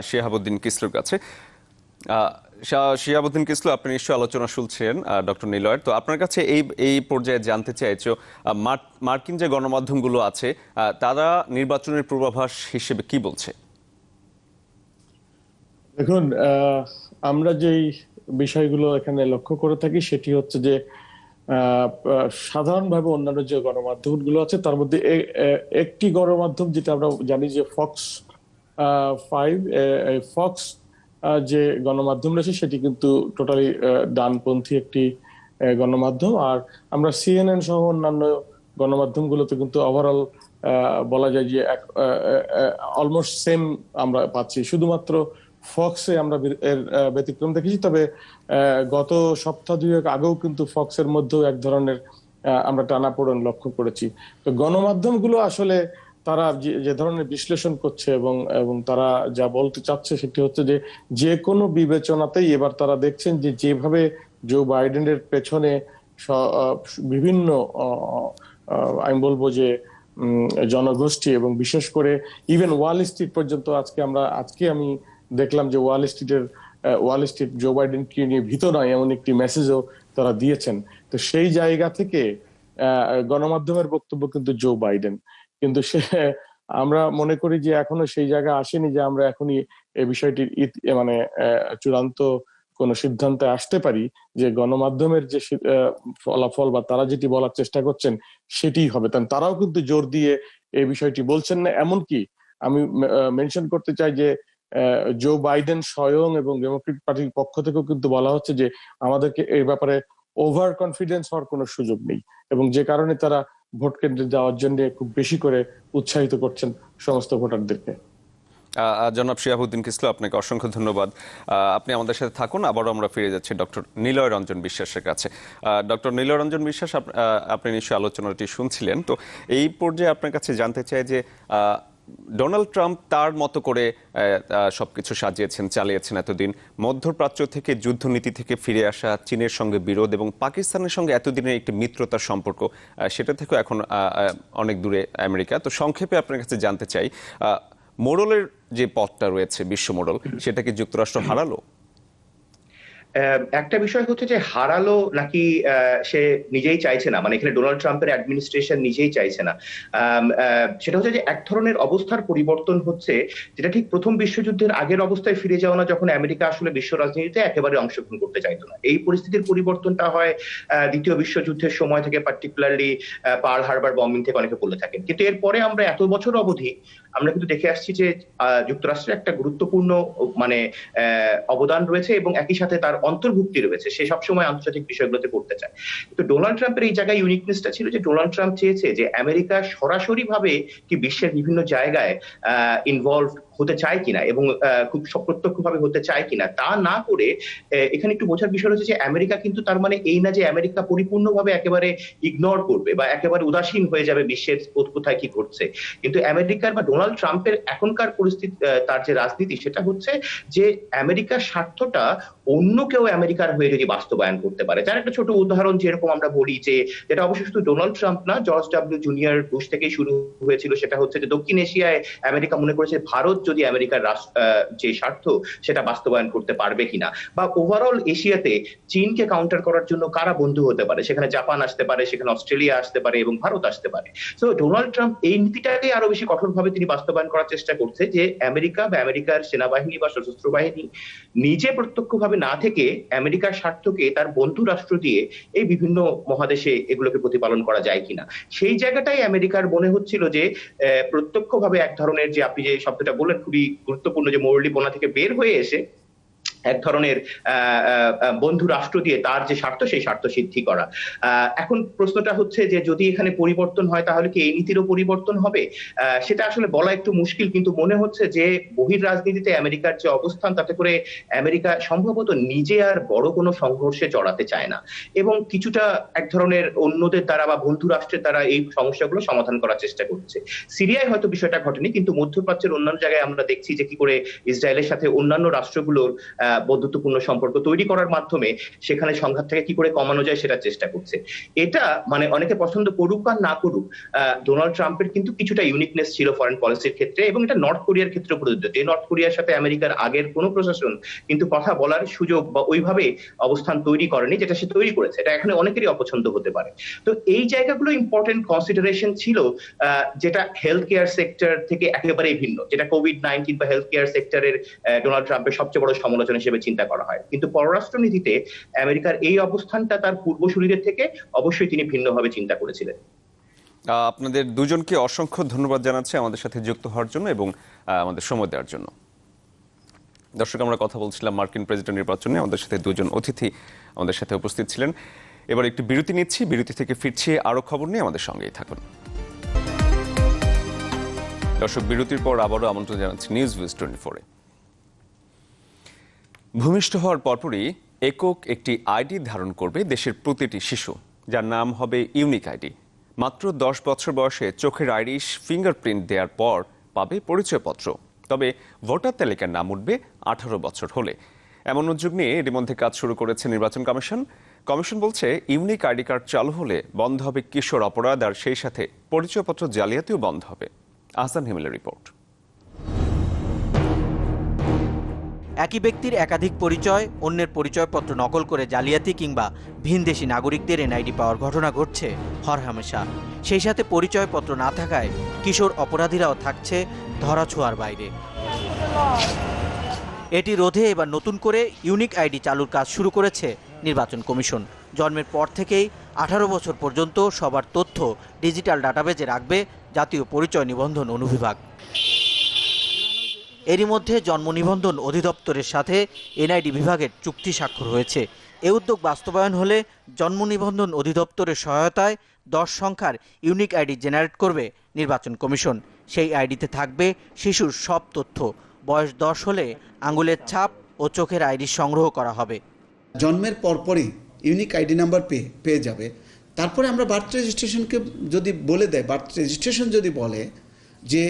শিহাবুদ্দিন কিসলুর কাছে। শিহাবুদ্দিন কিসলু, আপনি নিশ্চয়ই আলোচনা শুনছেন ডক্টর নিলয়ের, তো আপনার কাছে এই পর্যায়ে জানতে চাইছো মার্কিন যে গণমাধ্যমগুলো আছে তারা নির্বাচনের পূর্বাভাস হিসেবে কি বলছে? দেখুন, আমরা যেই বিষয়গুলো এখানে লক্ষ্য করে থাকি সেটি হচ্ছে যে সাধারণভাবে অন্যান্য যে গণমাধ্যমগুলো আছে তার মধ্যে একটি গণমাধ্যম যেটা আমরা জানি যে ফক্স যে গণমাধ্যম রয়েছে সেটি কিন্তু টোটালি ডানপন্থী একটি গণমাধ্যম, আর আমরা সিএনএন সহ অন্যান্য গণমাধ্যমগুলোতে কিন্তু ওভারঅল বলা যায় যে অলমোস্ট সেম আমরা পাচ্ছি। শুধুমাত্র ফক্সে আমরা এর ব্যতিক্রম দেখেছি, তবে গত সপ্তাহ দুয়েক আগেও কিন্তু ফক্সের মধ্যেও এক ধরনের আমরা টানাপোড়েন লক্ষ্য করেছি। তো গণমাধ্যমগুলো আসলে তারা যে ধরনের বিশ্লেষণ করছে এবং তারা যা বলতে চাচ্ছে সেটি হচ্ছে যে কোনো বিবেচনাতেই এবার তারা দেখছেন যে যেভাবে জো বাইডেনের পেছনে বিভিন্ন আমি বলবো যে জনগোষ্ঠী এবং বিশেষ করে ইভেন ওয়াল স্ট্রিট পর্যন্ত আজকে আমি দেখলাম যে ওয়াল স্ট্রিট জো বাইডেনকে নিয়ে ভীত নয় এমন একটি মেসেজও তারা দিয়েছেন। তো সেই জায়গা থেকে গণমাধ্যমের বক্তব্য কিন্তু জো বাইডেন, কিন্তু আমরা মনে করি যে এখনো সেই জায়গা আসেনি যে আমরা এখনই এই বিষয়টির মানে চূড়ান্ত কোন সিদ্ধান্তে আসতে পারি যে গণমাধ্যমের যে ফলাফল বা তারা যেটি বলার চেষ্টা করছেন সেটি হবে। তারাও কিন্তু জোর দিয়ে এই বিষয়টি বলছেন না। এমনকি আমি মেনশন করতে চাই যে জো বাইডেন স্বয়ং এবং ডেমোক্রেট পার্টির পক্ষ থেকেও কিন্তু বলা হচ্ছে যে আমাদেরকে এই ব্যাপারে ওভার কনফিডেন্স হওয়ার কোনো সুযোগ নেই, এবং যে কারণে তারা ভোট কেন্দ্রে যাওয়ার জন্য খুব বেশি করে উৎসাহিত করছেন সমস্ত ভোটারদেরকে। জনাব শিহাবুদ্দিন কিসলু, আপনাকে অসংখ্য ধন্যবাদ। আপনি আমাদের সাথে থাকুন। আবারও আমরা ফিরে যাচ্ছি ডক্টর নিলয় রঞ্জন বিশ্বাসের কাছে। ডক্টর নিলয় রঞ্জন বিশ্বাস, আপনি নিশ্চয়ই আলোচনাটি শুনছিলেন। তো এই পর্যায়ে আপনার কাছে জানতে চাই যে ডোনাল্ড ট্রাম্প তার মতো করে সবকিছু সাজিয়েছেন, চালিয়েছেন এতদিন। মধ্যপ্রাচ্য থেকে যুদ্ধনীতি থেকে ফিরে আসা, চীনের সঙ্গে বিরোধ এবং পাকিস্তানের সঙ্গে এতদিনের একটি মিত্রতার সম্পর্ক, সেটা থেকেও এখন অনেক দূরে আমেরিকা। তো সংক্ষেপে আপনার কাছে জানতে চাই, মোড়লের যে পথটা রয়েছে, বিশ্ব মোড়ল, সেটা কি যুক্তরাষ্ট্র হারালো? একটা বিষয় হচ্ছে যে হারালো নাকি সে নিজেই চাইছে না, মানে এখানে ডোনাল্ড ট্রাম্পের অ্যাডমিনিস্ট্রেশন নিজেই চাইছে না। সেটা হচ্ছে যে এক ধরনের অবস্থার পরিবর্তন হচ্ছে, যেটা ঠিক প্রথম বিশ্বযুদ্ধের আগের অবস্থায় ফিরে যাওয়া না, যখন আমেরিকা আসলে বিশ্ব রাজনীতিতে একেবারে অংশগ্রহণ করতে চাইতো না। এই পরিস্থিতির পরিবর্তনটা হয় দ্বিতীয় বিশ্বযুদ্ধের সময় থেকে, পার্টিকুলারলি পার্ল হারবার বম্বিং থেকে অনেকে বলে থাকেন। কিন্তু এরপরে আমরা এত বছর অবধি আমরা কিন্তু দেখে আসছি যে যুক্তরাষ্ট্রের একটা গুরুত্বপূর্ণ মানে অবদান রয়েছে এবং একই সাথে তার অন্তর্ভুক্তি রয়েছে। সে সবসময় আন্তর্জাতিক বিষয়গুলোতে করতে চায়। তো ডোনাল্ড ট্রাম্পের এই জায়গায় ইউনিকনেসটা ছিল যে ডোনাল্ড ট্রাম্প চেয়েছে যে আমেরিকা সরাসরি ভাবে কি বিশ্বের বিভিন্ন জায়গায় ইনভলভ হতে চায় কিনা এবং খুব প্রত্যক্ষভাবে হতে চায় কিনা, তা না করে এখানে একটু বোঝার বিষয় হচ্ছে যে আমেরিকা কিন্তু তার মানে এই না যে আমেরিকা পরিপূর্ণভাবে একেবারে ইগনোর করবে বা একেবারে উদাসীন হয়ে যাবে বিশ্বের কোথায় কি ঘটছে। কিন্তু আমেরিকার বা ডোনাল্ড ট্রাম্পের এখনকার পরিস্থিতি, তার যে রাজনীতি, সেটা হচ্ছে যে আমেরিকার স্বার্থটা অন্য কেউ আমেরিকার হয়ে যদি বাস্তবায়ন করতে পারে। যার একটা ছোট উদাহরণ যেরকম আমরা বলি যে, যেটা অবশ্যই শুধু ডোনাল্ড ট্রাম্প না, জর্জ ডাব্লিউ জুনিয়র বুশ থেকেই শুরু হয়েছিল, সেটা হচ্ছে যে দক্ষিণ এশিয়ায় আমেরিকা মনে করেছে ভারত যদি আমেরিকার যে স্বার্থ সেটা বাস্তবায়ন করতে পারবে কিনা, বা ওভারঅল এশিয়াতে চীনকে কাউন্টার করার জন্য কারা বন্ধু হতে পারে। সেখানে জাপান আসতে পারে, সেখানে অস্ট্রেলিয়া আসতে পারে এবং ভারত আসতে পারে। তো ডোনাল্ড ট্রাম্প এই নীতিটাকে আরো বেশি কঠোরভাবে তিনি বাস্তবায়ন করার চেষ্টা করছে যে আমেরিকা বা আমেরিকার সেনাবাহিনী বা সশস্ত্র বাহিনী নিজে প্রত্যক্ষভাবে না থেকে আমেরিকার স্বার্থকে তার বন্ধু রাষ্ট্র দিয়ে এই বিভিন্ন মহাদেশে এগুলোকে প্রতিপালন করা যায় কিনা, সেই জায়গাটাই আমেরিকার মনে হচ্ছিল যে প্রত্যক্ষভাবে এক ধরনের, যে আপনি যে শব্দটা বললেন খুবই গুরুত্বপূর্ণ, যে মৌলিকপনা থেকে বের হয়ে এসে এক ধরনের বন্ধু রাষ্ট্র দিয়ে তার যে স্বার্থ, সেই স্বার্থ সিদ্ধি করা। এখন প্রশ্নটা হচ্ছে যে যদি এখানে পরিবর্তন হয় তাহলে কি এই নীতিরও পরিবর্তন হবে? সেটা আসলে বলা একটু মুশকিল, কিন্তু মনে হচ্ছে যে বহির রাজনীতিতে আমেরিকার যে অবস্থান, তাতে করে আমেরিকা সম্ভবত নিজে আর বড় কোনো সংঘর্ষে জড়াতে চায় না এবং কিছুটা এক ধরনের অন্যদের দ্বারা বা বন্ধু রাষ্ট্রের দ্বারা এই সমস্যাগুলো সমাধান করার চেষ্টা করছে। সিরিয়ায় হয়তো বিষয়টা ঘটেনি, কিন্তু মধ্যপ্রাচ্যের অন্যান্য জায়গায় আমরা দেখছি যে কি করে ইসরায়েলের সাথে অন্যান্য রাষ্ট্রগুলোর বন্ধুত্বপূর্ণ সম্পর্ক তৈরি করার মাধ্যমে সেখানে সংঘাত থেকে কি করে কমানো যায় সেটা চেষ্টা করছে। এটা মানে অনেকে পছন্দ করুক বা না করুক, ডোনাল্ড ট্রাম্পের কিন্তু কিছুটা ইউনিকনেস ছিল ফরেন পলিসির ক্ষেত্রে, এবং এটা নর্থ কোরিয়ার ক্ষেত্রে প্রযোজ্য। যে নর্থ কোরিয়ার সাথে আমেরিকার আগের কোনো প্রশাসন কিন্তু কথা বলার সুযোগ বা ওইভাবে অবস্থান তৈরি করেনি, যেটা সে তৈরি করেছে। এটা এখানে অনেকেরই অপছন্দ হতে পারে। তো এই জায়গাগুলো ইম্পর্টেন্ট কনসিডারেশন ছিল, যেটা হেলথ কেয়ার সেক্টর থেকে একেবারেই ভিন্ন, যেটা কোভিড-19 বা হেলথ কেয়ার সেক্টরের ডোনাল্ড ট্রাম্পের সবচেয়ে বড় সমালোচনা হিসেবে চিন্তা করা হয়। কিন্তু পররাষ্ট্রনীতিতে আমেরিকার এই অবস্থানটা তার পূর্বসূরীদের থেকে অবশ্যই তিনি ভিন্নভাবে চিন্তা করেছিলেন। আপনাদের দুজনকে অসংখ্য ধন্যবাদ জানাচ্ছি আমাদের সাথে যুক্ত হওয়ার জন্য এবং আমাদের সময় দেওয়ার জন্য। দর্শক, আমরা কথা বলছিলাম মার্কিন প্রেসিডেন্ট নির্বাচনে। আমাদের সাথে দুজন অতিথি আমাদের সাথে উপস্থিত ছিলেন। এবার একটি বিরতি নিচ্ছি, বিরতি থেকে ফিরছি, আরো খবর নিয়ে আমাদের সঙ্গেই থাকুন। দর্শক, বিরতির পর আবারও আমন্ত্রণ জানাচ্ছি নিউজ ভিউজ 24-এ। ভূমিষ্ঠ হওয়ার পরপরই একক একটি আইডি ধারণ করবে দেশের প্রতিটি শিশু, যার নাম হবে ইউনিক আইডি। মাত্র 10 বছর বয়সে চোখের আইরিশ ফিঙ্গারপ্রিন্ট দেওয়ার পর পাবে পরিচয়পত্র। তবে ভোটার তালিকার নাম উঠবে 18 বছর হলে। এমন উদ্যোগ নিয়ে এর মধ্যে কাজ শুরু করেছে নির্বাচন কমিশন। কমিশন বলছে, ইউনিক আইডি কার্ড চালু হলে বন্ধ হবে কিশোর অপরাধ, আর সেই সাথে পরিচয়পত্র জালিয়াতিও বন্ধ হবে। আহসান হিমেলের রিপোর্ট। একই ব্যক্তির একাধিক পরিচয়, অন্যের পরিচয়পত্র নকল করে জালিয়াতি কিংবা ভিনদেশি নাগরিকদের এনআইডি পাওয়ার ঘটনা ঘটছে হরহামেশা। সেই সাথে পরিচয়পত্র না থাকায় কিশোর অপরাধীরাও থাকছে ধরাছোঁয়ার বাইরে। এটি রোধে এবার নতুন করে ইউনিক আইডি চালুর কাজ শুরু করেছে নির্বাচন কমিশন। জন্মের পর থেকেই 18 বছর পর্যন্ত সবার তথ্য ডিজিটাল ডাটাবেজে রাখবে জাতীয় পরিচয় নিবন্ধন অনুবিভাগ। এরই মধ্যে জন্ম নিবন্ধন অধিদপ্তরের সাথে এনআইডি বিভাগের চুক্তি স্বাক্ষর হয়েছে। এ উদ্যোগ বাস্তবায়ন হলে জন্ম নিবন্ধন অধিদপ্তরের সহায়তায় 10 সংখ্যার ইউনিক আইডি জেনারেট করবে নির্বাচন কমিশন। সেই আইডিতে থাকবে শিশুর সব তথ্য, বয়স 10 হলে আঙুলের ছাপ ও চোখের আইরিশ সংগ্রহ করা হবে। জন্মের পরপরই ইউনিক আইডি নাম্বার পেয়ে যাবে। তারপরে আমরা বার্থ রেজিস্ট্রেশনকে যদি বলে দেয়, বার্থ রেজিস্ট্রেশন যদি বলে যে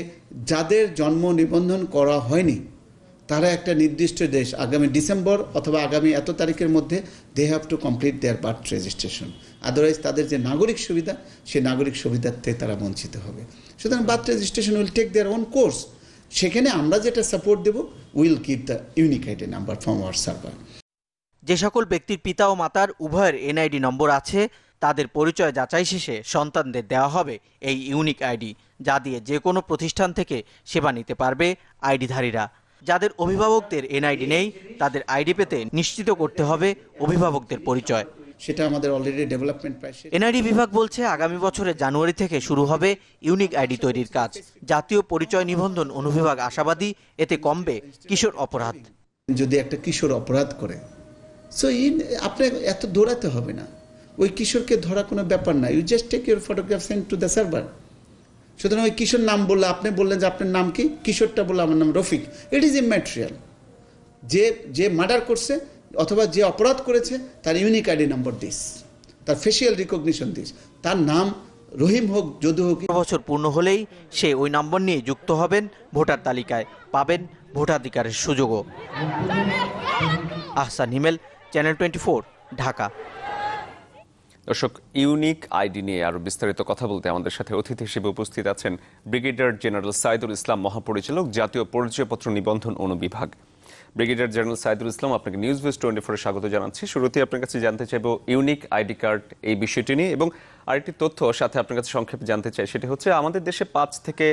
যাদের জন্ম নিবন্ধন করা হয়নি তারা একটা নির্দিষ্ট দেশ আগামী ডিসেম্বর অথবা আগামী এত তারিখের মধ্যে they have to complete their birth registration, otherwise তাদের যে নাগরিক সুবিধা সেই নাগরিক সুবিধার থেকে তারা বঞ্চিত হবে। সুতরাং birth registration will take their own course. সেখানে আমরা যেটা সাপোর্ট দেব, will give the unique ID number from our server. যে সকল ব্যক্তির পিতা ও মাতার উভয়ের এনআইডি নম্বর আছে তাদের পরিচয় যাচাই শেষে সন্তানদের দেওয়া হবে এই ইউনিক আইডি, যা দিয়ে যে কোনো প্রতিষ্ঠান থেকে সেবা নিতে পারবে আইডিধারীরা। যাদের অভিভাবকদের এনআইডি নেই তাদের আইডি পেতে নিশ্চিত করতে হবে অভিভাবকদের পরিচয়। সেটা আমাদের অলরেডি ডেভেলপমেন্ট প্রায়। এনআইডি বিভাগ বলছে আগামী বছরের জানুয়ারি থেকে শুরু হবে ইউনিক আইডি তৈরির কাজ। জাতীয় পরিচয় নিবন্ধন অনুবিভাগ আশাবাদী এতে কমবে কিশোর অপরাধ। যদি একটা কিশোর অপরাধ করে, সো আপনার এত দৌড়াতে হবে না, ওই কিশোরকে ধরা কোনো ব্যাপার না, you just take your photograph send to the server. সুতরাং ওই কিশোর নাম বললে, আপনি বললেন যে আপনার নাম কি, কিশোরটা বললে আমার নাম রফিক, ইট ইজ ইম্যাটেরিয়াল। যে মার্ডার করছে অথবা যে অপরাধ করেছে তার ইউনিক আইডি নাম্বার দিস, তার ফেসিয়াল রিকগনিশন দিস, তার নাম রহিম হোক, যদু হোক। বছর পূর্ণ হলেই সে ওই নম্বর নিয়ে যুক্ত হবেন ভোটার তালিকায়, পাবেন ভোটাধিকারের সুযোগও। আহসান হিমেল, চ্যানেল 24, ঢাকা। দর্শক, ইউনিক আইডি নিয়ে আরো বিস্তারিত কথা বলতে আমাদের সাথে অতিথি হিসেবে উপস্থিত আছেন ব্রিগেডিয়ার জেনারেল সাইদুল ইসলাম, মহাপরিচালক, জাতীয় পরিচয়পত্র নিবন্ধন অনুবিভাগ। ব্রিগেডিয়ার জেনারেল সাইদুল ইসলাম, আপনাকে নিউজ ভিউজ 24 স্বাগত জানাচ্ছি। শুরুতেই আপনার কাছে জানতে চাইব ইউনিক আইডি কার্ড এই বিষয়টি নিয়ে, এবং আরেকটি তথ্য সাথে আপনার কাছে সংক্ষেপে জানতে চাই, সেটি হচ্ছে আমাদের দেশে 5 থেকে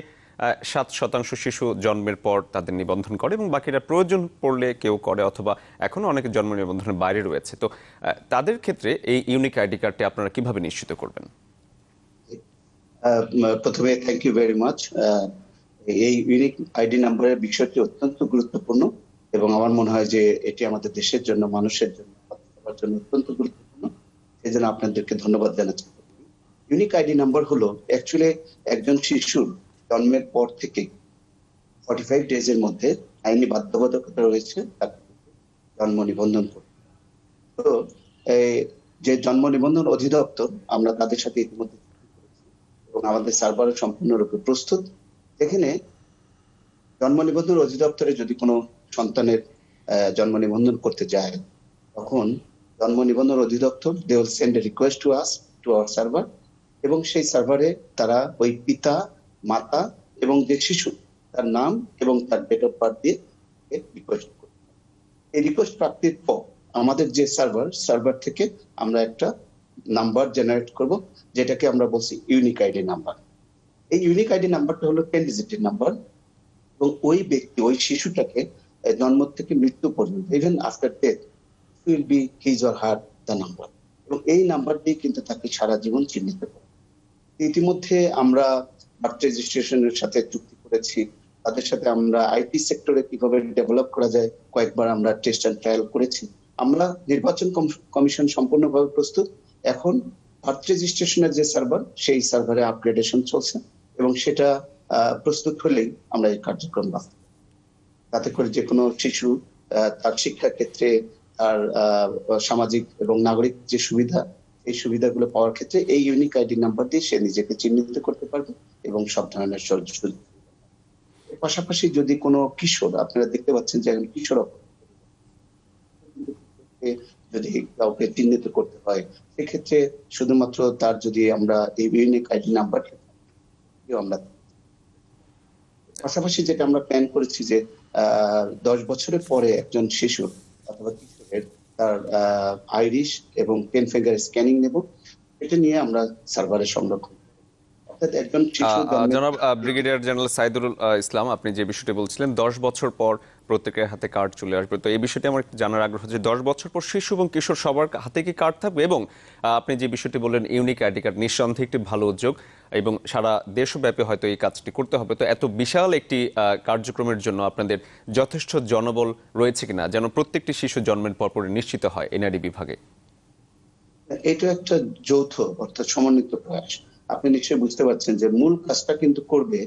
7% শিশু জন্মের পর তাদের নিবন্ধন করে এবং বাকিরা প্রয়োজন পড়লে কেউ করে, অথবা এখনো অনেকে জন্ম নিবন্ধনের বাইরে রয়েছে। তো তাদের ক্ষেত্রে এই ইউনিক আইডি কার্ডটি আপনারা কিভাবে নিশ্চিত করবেন? প্রথমে থ্যাংক ইউ ভেরি মাচ। এই ইউনিক আইডি নাম্বারের বিষয়টি অত্যন্ত গুরুত্বপূর্ণ এবং আমার মনে হয় যে এটি আমাদের দেশের জন্য, মানুষের জন্য, সবার জন্য অত্যন্ত গুরুত্বপূর্ণ। সেই জন্য আপনাদেরকে ধন্যবাদ জানাচ্ছি। ইউনিক আইডি নাম্বার হলো অ্যাকচুয়ালি একজন শিশুর জন্মের পর থেকে 45 ডেজের মধ্যে আইনি বাধ্যবাধকতা রয়েছে তার জন্ম নিবন্ধন করতে। তো যে জন্ম নিবন্ধন অধিদপ্তর, আমরা তাদের সাথে ইতিমধ্যে এবং আমাদের সার্ভার সম্পূর্ণরূপে প্রস্তুত। যেখানে জন্ম নিবন্ধন অধিদপ্তরে যদি কোনো সন্তানের জন্ম নিবন্ধন করতে যায়, তখন জন্ম নিবন্ধন অধিদপ্তর they will send a request to us, to our server, এবং সেই সার্ভারে তারা ওই পিতা, মাতা এবং যে শিশু তার নাম এবং তার ডেট অফ বার্থ দিয়ে রিকোয়েস্ট করবে। এই রিকোয়েস্ট প্রাপ্তির পর আমাদের যে সার্ভার থেকে আমরা একটা নাম্বার জেনারেট করব, যেটাকে আমরা বলছি ইউনিক আইডি নাম্বার। এই ইউনিক আইডি নাম্বারটা হলো 10 ডিজিটের নাম্বার এবং ওই ব্যক্তি, ওই শিশুটাকে জন্ম থেকে মৃত্যু পর্যন্ত, even after death, will be his or her the number, এবং এই নাম্বার দিয়ে কিন্তু তাকে সারা জীবন চিহ্নিত করে। ইতিমধ্যে আমরা বার্থ রেজিস্ট্রেশনের সাথে চুক্তি করেছি, তাদের সাথে আমরা আইটি সেক্টরে কিভাবে ডেভেলপ করা যায় কয়েকবার আমরা টেস্ট অ্যান্ড ট্রায়াল করেছি। আমরা নির্বাচন কমিশন সম্পূর্ণভাবে প্রস্তুত। এখন বার্থ রেজিস্ট্রেশনের যে সার্ভার, সেই সার্ভারে আপগ্রেডেশন চলছে এবং সেটা প্রস্তুত হলেই আমরা এই কার্যক্রম বাস্তব, তাতে করে যে কোনো শিশু তার শিক্ষার ক্ষেত্রে, তার সামাজিক এবং নাগরিক যে সুবিধা, এই সুবিধাগুলো পাওয়ার ক্ষেত্রে এই ইউনিক আইডি নাম্বার দিয়ে সে নিজেকে চিহ্নিত করতে পারবে এবং সব ধরনের সুযোগ। পাশাপাশি যদি কোনো কিশোর, আপনারা দেখতে পাচ্ছেন যে এখন কিশোর যদি কাউকে চিহ্নিত করতে হয়, সেক্ষেত্রে শুধুমাত্র তার যদি আমরা এই ইউনিক আইডি নাম্বার আমরা, পাশাপাশি যেটা আমরা প্ল্যান করেছি যে 10 বছরের পরে একজন শিশু অথবা কিশোরের তার আইরিশ এবং পেন ফিঙ্গার স্ক্যানিং নেব, এটা নিয়ে আমরা সার্ভারে সংরক্ষণ। জনাব ব্রিগেডিয়ার জেনারেল সাইদুল ইসলাম, আপনি যে বিষয়টি বলছিলেন 10 বছর পর প্রত্যেকের হাতে কার্ড চলে আসবে, তো এই বিষয়টি আমার জানার আগ্রহ যে 10 বছর পর শিশু এবং কিশোর সবার হাতে কি কার্ড থাকবে? এবং আপনি যে বিষয়টি বললেন ইউনিক আইডি কার্ড, নিঃসন্দেহে একটি ভালো উদ্যোগ এবং সারা দেশব্যাপী হয়তো এই কাজটি করতে হবে। তো এত বিশাল একটি কার্যক্রমের জন্য আপনাদের যথেষ্ট জনবল রয়েছে কিনা, যেন প্রত্যেকটি শিশু জন্মের পর নিশ্চিত হয় এনআইডি বিভাগে? এটা একটা যৌথ অর্থাৎ সমন্বিত প্রয়াস। আপনি নিশ্চয়ই বুঝতে পারছেন যে মূল কাজটা কিন্তু করবে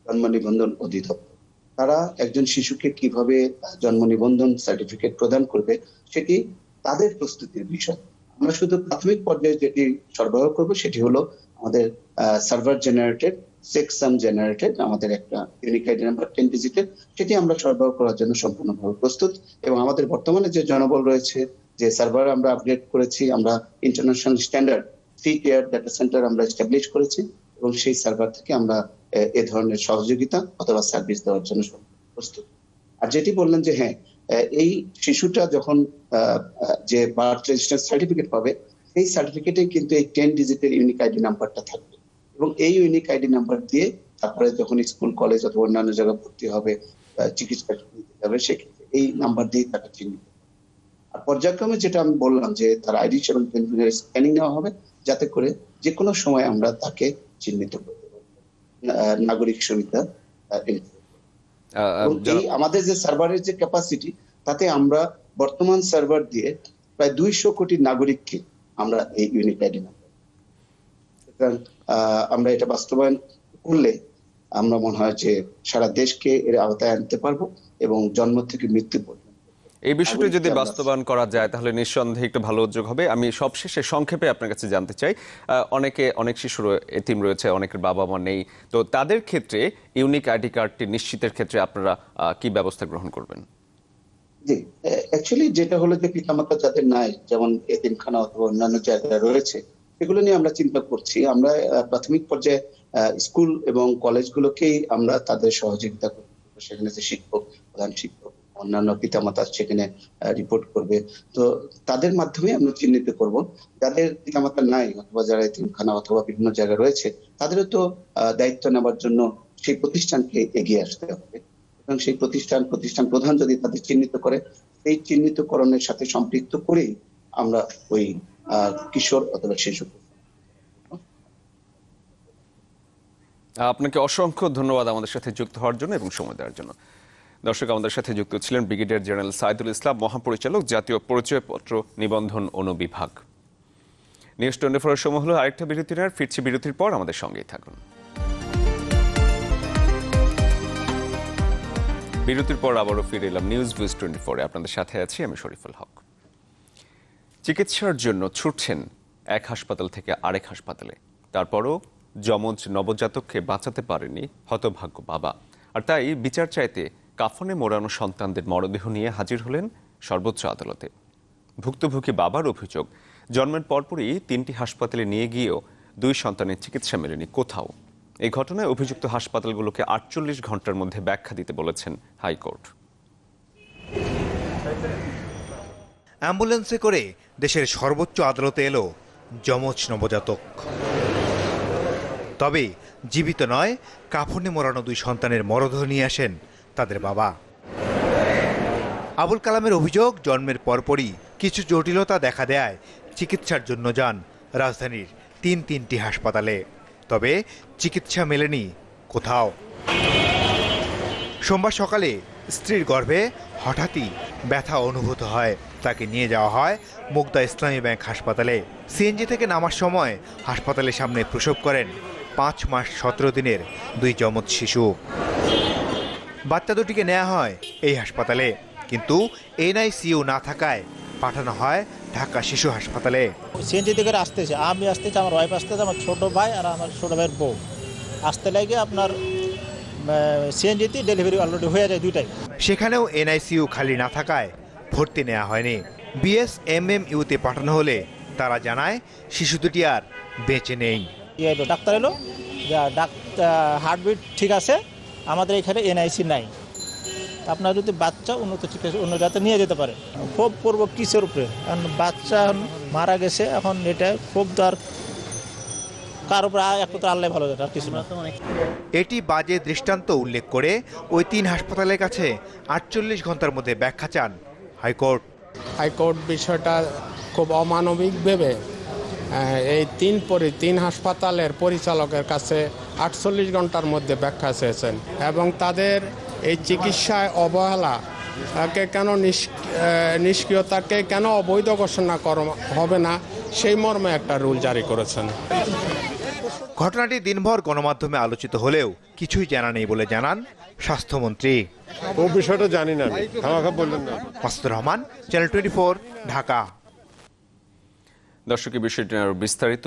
জন্ম নিবন্ধন অধিদপ্তর। তারা একজন শিশুকে কিভাবে জন্ম নিবন্ধন সার্টিফিকেট প্রদান করবে সেটি তাদের প্রস্তুতির বিষয়। আমরা শুধু প্রাথমিক পর্যায়ে যেটি সরবরাহ করব সেটি হলো আমাদের সার্ভার জেনারেটেড চেকসাম জেনারেটেড আমাদের একটা ইউনিক আইডি নাম্বার 10 ডিজিটের, সেটি আমরা সরবরাহ করার জন্য সম্পূর্ণভাবে প্রস্তুত। এবং আমাদের বর্তমানে যে জনবল রয়েছে, যে সার্ভার আমরা আপগ্রেড করেছি, আমরা ইন্টারন্যাশনাল স্ট্যান্ডার্ড 3 টিয়ার ডাটা সেন্টার আমরা এস্টাবলিশ করেছি এবং সেই সার্ভার থেকে আমরা এ ধরনের সহযোগিতা অথবা সার্ভিস দেওয়ার জন্য প্রস্তুত। আর যেটি বললেন যে হ্যাঁ, এই শিশুটা যখন যে বার্থ রেজিস্ট্রেশন সার্টিফিকেট পাবে, এই সার্টিফিকেটে কিন্তু এই 10 ডিজিটের ইউনিক আইডি নাম্বারটা থাকবে এবং এই ইউনিক আইডি নাম্বার দিয়ে তারপরে যখন স্কুল কলেজ অথবা অন্যান্য জায়গায় ভর্তি হবে, চিকিৎসা নিতে যাবে, সেক্ষেত্রে এই নাম্বার দিয়ে তাকে চিহ্নিত। আর পর্যায়ক্রমে যেটা আমি বললাম যে তার আইডি এবং স্ক্যানিং নেওয়া হবে, যাতে করে যে কোনো সময় আমরা তাকে চিহ্নিত করতে পারি নাগরিক সুবিধা। এই আমাদের যে সার্ভারের যে ক্যাপাসিটি, তাতে আমরা বর্তমান সার্ভার দিয়ে প্রায় 200 কোটি নাগরিককে আমরা এই ইউনিক আইডি নাম্বার, সুতরাং আমরা এটা বাস্তবায়ন করলে আমরা মনে হয় যে সারা দেশকে এর আওতায় আনতে পারবো এবং জন্ম থেকে মৃত্যু পর্যন্ত এই বিষয়টি যদি বাস্তবায়ন করা যায় তাহলে নিঃসন্দেহে একটু ভালো উদ্যোগ হবে। আমি সবশেষে সংক্ষেপে আপনার কাছে জানতে চাই, অনেক শিশু এতিম রয়েছে, অনেকের বাবা মা নেই, তো তাদের ক্ষেত্রে ইউনিক আইডি কার্ডটি নিশ্চিতের ক্ষেত্রে আপনারা কি ব্যবস্থা গ্রহণ করবেন? জি, অ্যাকচুয়ালি যেটা হলো যে পিতামাতা যাদের নাই, যেমন এতিমখানা অথবা অন্যান্য জায়গায় রয়েছে, এগুলো নিয়ে আমরা চিন্তা করছি। আমরা প্রাথমিক পর্যায়ে স্কুল এবং কলেজগুলোকেই আমরা তাদের সহযোগিতা করব। সেখানে যে শিক্ষক, প্রধান শিক্ষক, অন্যান্য পিতামাতা সেখানে রিপোর্ট করবে, তো তাদের মাধ্যমে আমরা চিহ্নিত করব। যাদের পিতামাতা নাই অথবা যারা এতিমখানা অথবা বিভিন্ন জায়গায় রয়েছে, তাদেরও তো দায়িত্ব নেওয়ার জন্য সেই প্রতিষ্ঠানকে এগিয়ে আসতে হবে এবং সেই প্রতিষ্ঠান প্রধান যদি তাদের চিহ্নিত করে, সেই চিহ্নিতকরণের সাথে সম্পৃক্ত করেই আমরা ওই কিশোর অথবা শিশু। আপনাকে অসংখ্য ধন্যবাদ আমাদের সাথে যুক্ত হওয়ার জন্য এবং সময় দেওয়ার জন্য। দর্শক, আমাদের সাথে যুক্ত ছিলেন ব্রিগেডিয়ার জেনারেল সাইদুল ইসলাম, মহাপরিচালক, জাতীয় পরিচয়পত্র নিবন্ধন অনুবিভাগ। নিউজ 24 এর সময় হলো আরেকটা বিরতি নেওয়ার। ফিরছি বিরতির পর, আমাদের সঙ্গেই থাকুন। বিরতির পর আবারও ফিরে এলাম নিউজ 24-এ। আপনাদের সাথে আছি আমি শরীফুল হক। চিকিৎসার জন্য ছুটছেন এক হাসপাতাল থেকে আরেক হাসপাতালে, তারপরও যমজ নবজাতককে বাঁচাতে পারেনি হতভাগ্য বাবা। আর তাই বিচার চাইতে কাফনে মোড়ানো সন্তানদের মরদেহ নিয়ে হাজির হলেন সর্বোচ্চ আদালতে। ভুক্তভোগী বাবার অভিযোগ, জন্মের পরপরই 3টি হাসপাতালে নিয়ে গিয়েও 2 সন্তানের চিকিৎসা মেলেনি কোথাও। এই ঘটনায় অভিযুক্ত হাসপাতালগুলোকে 48 ঘন্টার মধ্যে ব্যাখ্যা দিতে বলেছেন হাইকোর্ট। অ্যাম্বুলেন্সে করে দেশের সর্বোচ্চ আদালতে এলো যমজ নবজাতক। তবে জীবিত নয়, কাফনে মোড়ানো 2 সন্তানের মরদেহ নিয়ে আসেন তাদের বাবা। আবুল কালামের অভিযোগ, জন্মের পরপরই কিছু জটিলতা দেখা দেয় চিকিৎসার জন্য যান রাজধানীর 3টি হাসপাতালে, তবে চিকিৎসা মেলেনি কোথাও। সোমবার সকালে স্ত্রীর গর্ভে হঠাৎই ব্যথা অনুভূত হয়, তাকে নিয়ে যাওয়া হয় মুগদা ইসলামী ব্যাংক হাসপাতালে। সিএনজি থেকে নামার সময় হাসপাতালের সামনে প্রসব করেন 5 মাস 17 দিনের 2 যমজ শিশু। বাচ্চা দুটিকে নেওয়া হয় এই হাসপাতালে, কিন্তু এনআইসিইউ না থাকায় পাঠানো হয় ঢাকা শিশু হাসপাতালে। সিএনজি থেকে আসতেছে, আমি আসতেছি, আমার ওয়াইফ আসতেছে, আমার ছোট ভাই আর আমার ছোট ভাইয়ের বউ আসতে লাগে। আপনার সিএনজিতে ডেলিভারি অলরেডি হয়ে যায় 2টাই। সেখানেও এনআইসিইউ খালি না থাকায় ভর্তি নেওয়া হয়নি। বিএসএমএমইউতে পাঠানো হলে তারা জানায় শিশু দুটি আর বেঁচে নেই। ডাক্তার এলো, হার্টবিট ঠিক আছে, আমাদের এখানে এনআইসি নাই, আপনার যদি বাচ্চা উন্নত চিকিৎসা অন্য যাতে নিয়ে যেতে পারে। ক্ষোভ করবো কিসের উপরে, কারণ বাচ্চা মারা গেছে, এখন এটা ক্ষোভ তো আর কার উপরে, একটু আল্লাহ ভালো যায়, আর কিছু না। এটি বাজে দৃষ্টান্ত উল্লেখ করে ওই 3 হাসপাতালের কাছে 48 ঘন্টার মধ্যে ব্যাখ্যা চান হাইকোর্ট। হাইকোর্ট বিষয়টা খুব অমানবিক ভেবে এই 3 হাসপাতালের পরিচালকের কাছে 48 ঘন্টার মধ্যে ব্যাখ্যা চেয়েছেন এবং তাদের এই চিকিৎসায় অবহেলাকে কেন, নিষ্ক্রিয়তাকে কেন অবৈধ ঘোষণা করা হবে না, সেই মর্মে একটা রুল জারি করেছেন। ঘটনাটি দিনভর গণমাধ্যমে আলোচিত হলেও কিছুই জানা নেই বলে জানান স্বাস্থ্যমন্ত্রী। ও বিষয়টা জানি না, আমাকে বললেন না। মাসুদুর রহমান, চ্যানেল 24, ঢাকা। দর্শক, এই বিষয়টি আরো বিস্তারিত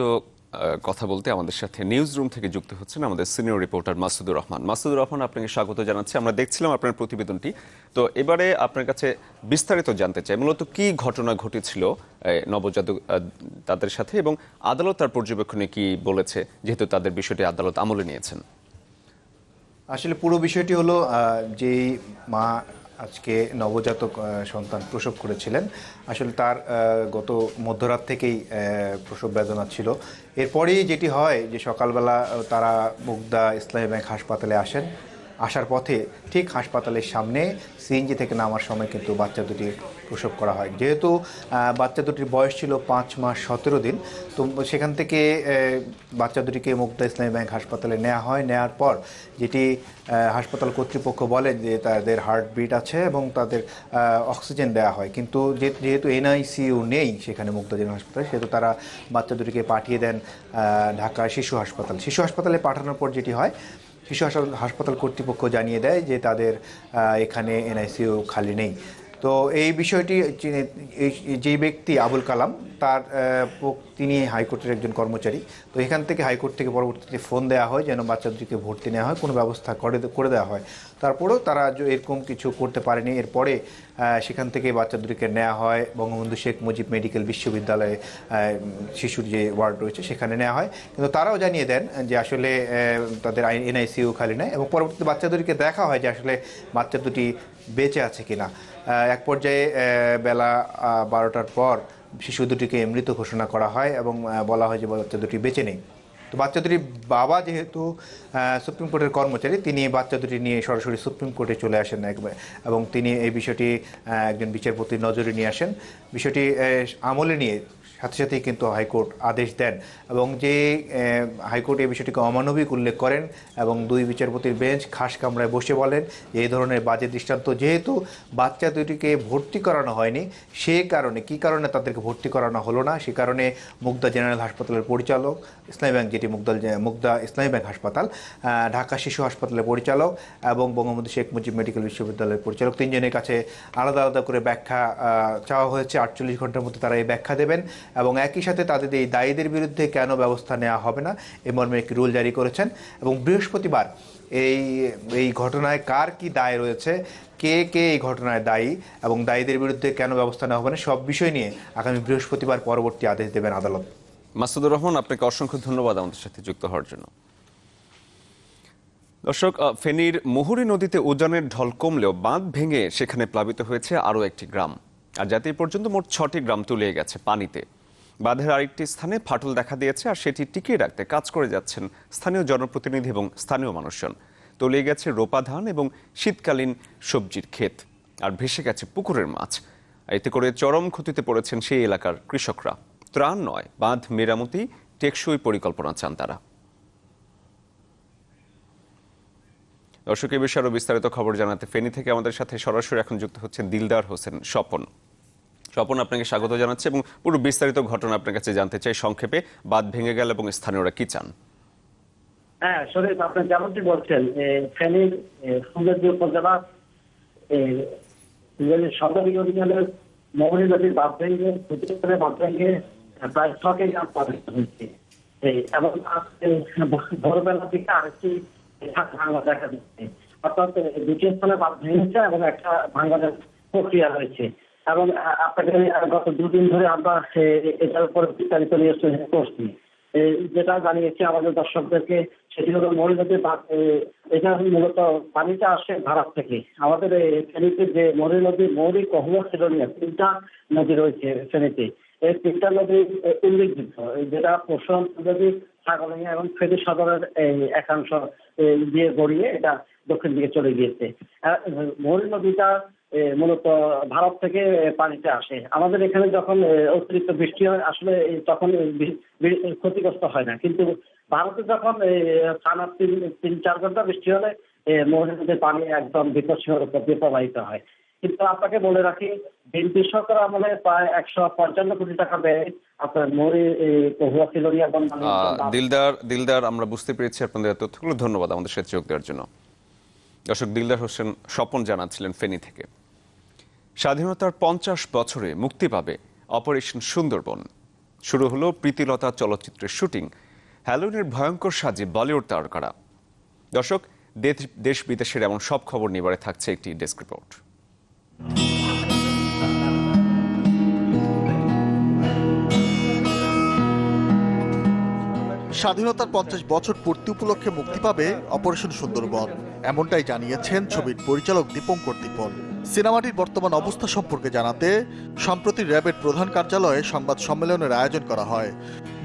কথা বলতে আমাদের সাথে নিউজ রুম থেকে যুক্ত হচ্ছেন আমাদের সিনিয়র রিপোর্টার মাসুদুর রহমান। মাসুদুর রহমান, আপনাকে স্বাগত জানাচ্ছি। আমরা দেখছিলাম আপনার প্রতিবেদনটি, তো এবারে আপনার কাছে বিস্তারিত জানতে চাই মূলত কি ঘটনা ঘটেছিল নবজাতক তাদের সাথে, এবং আদালত তার পর্যবেক্ষণে কি বলেছে, যেহেতু তাদের বিষয়টি আদালত আমলে নিয়েছেন। আসলে পুরো বিষয়টি হলো যেই মা আজকে নবজাতক সন্তান প্রসব করেছিলেন, আসলে তার গত মধ্যরাত থেকেই প্রসব বেদনা ছিল। এরপরেই যেটি হয় যে সকালবেলা তারা মুগদা ইসলামী ব্যাংক হাসপাতালে আসেন। আসার পথে ঠিক হাসপাতালের সামনে সিএনজি থেকে নামার সময় কিন্তু বাচ্চা দুটি প্রসব করা হয়। যেহেতু বাচ্চা দুটির বয়স ছিল 5 মাস 17 দিন, তো সেখান থেকে বাচ্চা দুটিকে মুগদা ইসলামী ব্যাংক হাসপাতালে নেওয়া হয়। নেওয়ার পর যেটি হাসপাতাল কর্তৃপক্ষ বলে যে তাদের হার্টবিট আছে এবং তাদের অক্সিজেন দেওয়া হয়, কিন্তু যেহেতু এনআইসিইউ নেই সেখানে মুগদা জেনারেল হাসপাতালে, সেহেতু তারা বাচ্চা দুটিকে পাঠিয়ে দেন ঢাকা শিশু হাসপাতাল। শিশু হাসপাতালে পাঠানোর পর যেটি হয়, শিশু হাসপাতাল কর্তৃপক্ষ জানিয়ে দেয় যে তাদের এখানে এনআইসিইউ খালি নেই। তো এই বিষয়টি যে ব্যক্তি আবুল কালাম, তার তিনি হাইকোর্টের একজন কর্মচারী। তো এখান থেকে হাইকোর্ট থেকে পরবর্তীতে ফোন দেওয়া হয় যেন বাচ্চাদেরকে ভর্তি নেওয়া হয়, কোনো ব্যবস্থা করে দেওয়া হয়। তারপরেও তারা এরকম কিছু করতে পারেনি। এরপরে সেখান থেকে বাচ্চাদেরকে নেওয়া হয় বঙ্গবন্ধু শেখ মুজিব মেডিকেল বিশ্ববিদ্যালয়ে শিশুর যে ওয়ার্ড রয়েছে সেখানে নেওয়া হয়, কিন্তু তারাও জানিয়ে দেন যে আসলে তাদের এনআইসিইউ খালি নেয়। এবং পরবর্তীতে বাচ্চাদেরকে দেখা হয় যে আসলে বাচ্চা দুটি বেঁচে আছে কিনা। এক পর্যায়ে বেলা 12টার পর শিশু দুটিকে মৃত ঘোষণা করা হয় এবং বলা হয় যে বাচ্চা দুটি বেঁচে নেই। তো বাচ্চা দুটির বাবা যেহেতু সুপ্রিম কোর্টের কর্মচারী, তিনি বাচ্চা দুটি নিয়ে সরাসরি সুপ্রিম কোর্টে চলে আসেন এবং তিনি এই বিষয়টি একজন বিচারপতির নজরে নিয়ে আসেন। বিষয়টি আমলে নিয়ে সাথে সাথেই কিন্তু হাইকোর্ট আদেশ দেন এবং যে হাইকোর্ট এই বিষয়টিকে অমানবিক উল্লেখ করেন এবং 2 বিচারপতির বেঞ্চ খাস কামরায় বসে বলেন যে এই ধরনের বাজে দৃষ্টান্ত, যেহেতু বাচ্চা দুটিকে ভর্তি করানো হয়নি, সে কারণে কী কারণে তাদেরকে ভর্তি করানো হলো না, সে কারণে মুগদা জেনারেল হাসপাতালের পরিচালক, ইসলামী ব্যাংক যেটি মুগদা ইসলামী ব্যাংক হাসপাতাল, ঢাকা শিশু হাসপাতালের পরিচালক এবং বঙ্গবন্ধু শেখ মুজিব মেডিকেল বিশ্ববিদ্যালয়ের পরিচালক, 3 জনের কাছে আলাদা আলাদা করে ব্যাখ্যা চাওয়া হয়েছে। 48 ঘন্টার মধ্যে তারা এই ব্যাখ্যা দেবেন এবং একই সাথে তাদের এই দায়ীদের বিরুদ্ধে কেন ব্যবস্থা নেওয়া হবে না এ মর্মে একটি রুল জারি করেছেন। এবং বৃহস্পতিবার এই ঘটনায় কার কি দায় রয়েছে, কে এই ঘটনায় দায়ী এবং দায়ীদের বিরুদ্ধে কেন ব্যবস্থা নেওয়া হবে না, সব বিষয় নিয়ে আগামী বৃহস্পতিবার পরবর্তী আদেশ দেবেন আদালত। মাসুদুর রহমান, আপনাকে অসংখ্য ধন্যবাদ আমাদের সাথে যুক্ত হওয়ার জন্য। দর্শক, ফেনীর মুহুরী নদীতে উজানের ঢল কমলেও বাঁধ ভেঙে সেখানে প্লাবিত হয়েছে আরও একটি গ্রাম। আর যাতে পর্যন্ত মোট 6টি গ্রাম তলিয়ে গেছে পানিতে। বাঁধের আরেকটি স্থানে ফাটল দেখা দিয়েছে, আর সেটি টিকিয়ে রাখতে কাজ করে যাচ্ছেন স্থানীয় জনপ্রতিনিধি এবং স্থানীয় মানুষজন। তলিয়ে গেছে রোপা ধান এবং শীতকালীন সবজির ক্ষেত, আর ভেসে গেছে পুকুরের মাছ। এতে করে চরম ক্ষতিতে পড়েছেন সেই এলাকার কৃষকরা। ত্রাণ নয়, বাঁধ মেরামতি টেকসই পরিকল্পনা চান তারা। দর্শক, এই বিষয়ে আরো বিস্তারিত খবর জানাতে ফেনী থেকে আমাদের সাথে সরাসরি এখন যুক্ত হচ্ছেন দিলদার হোসেন স্বপন। স্বপন, আপনাকে স্বাগত জানাচ্ছি এবং পুরো বিস্তারিত ঘটনা আপনার কাছে জানতে চাই সংক্ষেপে। বাঁধ ভেঙে গেল এবং স্থানীয়রা কি চান? হ্যাঁ, শরীফ, আপনি যেমনটি বলছেন, ফেনীর সৌন্দর্য উপজেলা সদর ইউনিয়নের মহুরী নদীর বাঁধ ভেঙে প্রায় 6 গ্রাম প্রভাবিত হয়েছে এবং ভোরবেলার দিকে আরেকটি ভাঙা দেখা দিচ্ছে। অর্থাৎ 2টি স্থানে বাঁধ ভেঙেছে এবং একটা ভাঙার প্রক্রিয়া রয়েছে। এবং আপনাকে গত 2 দিন ধরে আমরা এটার উপর বিস্তারিত নিয়ে করছি। যেটা জানিয়েছি আমাদের দর্শকদেরকে, সেটি হলো মহুরী নদীর বাঁধ। এটা মূলত পানিটা আসে ভারত থেকে। আমাদের ফেনীতে যে মহুরী নদী, মহুরী, কহুয়া, সিলোনিয়া 3টা নদী রয়েছে ফেনীতে। এই 3টা নদী উল্লেখযোগ্য, যেটা পরশুরাম নদী, ছাগলিয়া এবং ফেনী সদরের একাংশ দিয়ে গড়িয়ে এটা দক্ষিণ দিকে চলে গিয়েছে। মহুরী নদীটা মূলত ভারত থেকে পানিতে আসে। আমাদের এখানে যখন অতিরিক্ত বৃষ্টি হয় আসলে তখন ক্ষতিগ্রস্ত হয় না, কিন্তু ভারতে যখন টানা 3-4 ঘন্টা বৃষ্টি হলে মহুরী নদীর পানি একদম বিপদসীমার উপর দিয়ে প্রবাহিত হয়। কিন্তু আপনাকে বলে রাখি, বিএনপি সরকার আমলে প্রায় 155 কোটি টাকা ব্যয় আপনার মহুরী, কহুয়া, সিলোনিয়া। দিলদার, আমরা বুঝতে পেরেছি আপনাদের তথ্যগুলো। ধন্যবাদ আমাদের সাথে যোগ দেওয়ার জন্য। দর্শক, দিলদার হোসেন স্বপন জানাচ্ছিলেন ফেনী থেকে। স্বাধীনতার 50 বছরে মুক্তি পাবে অপারেশন সুন্দরবন। শুরু হলো প্রীতিলতা চলচ্চিত্রের শুটিং। হ্যালোইনের ভয়ঙ্কর সাজে বলিউড তারকারা। দর্শক, দেশ বিদেশের এমন সব খবর নিবারে থাকছে একটি ডেস্ক রিপোর্ট। স্বাধীনতার 50 বছর পূর্তি উপলক্ষে মুক্তি পাবে অপারেশন সুন্দরবন, এমনটাই জানিয়েছেন ছবির পরিচালক দীপঙ্কর দীপন। সিনেমাটির বর্তমান অবস্থা সম্পর্কে জানাতে সম্প্রতি র্যাবের প্রধান কার্যালয়ে সংবাদ সম্মেলনের আয়োজন করা হয়।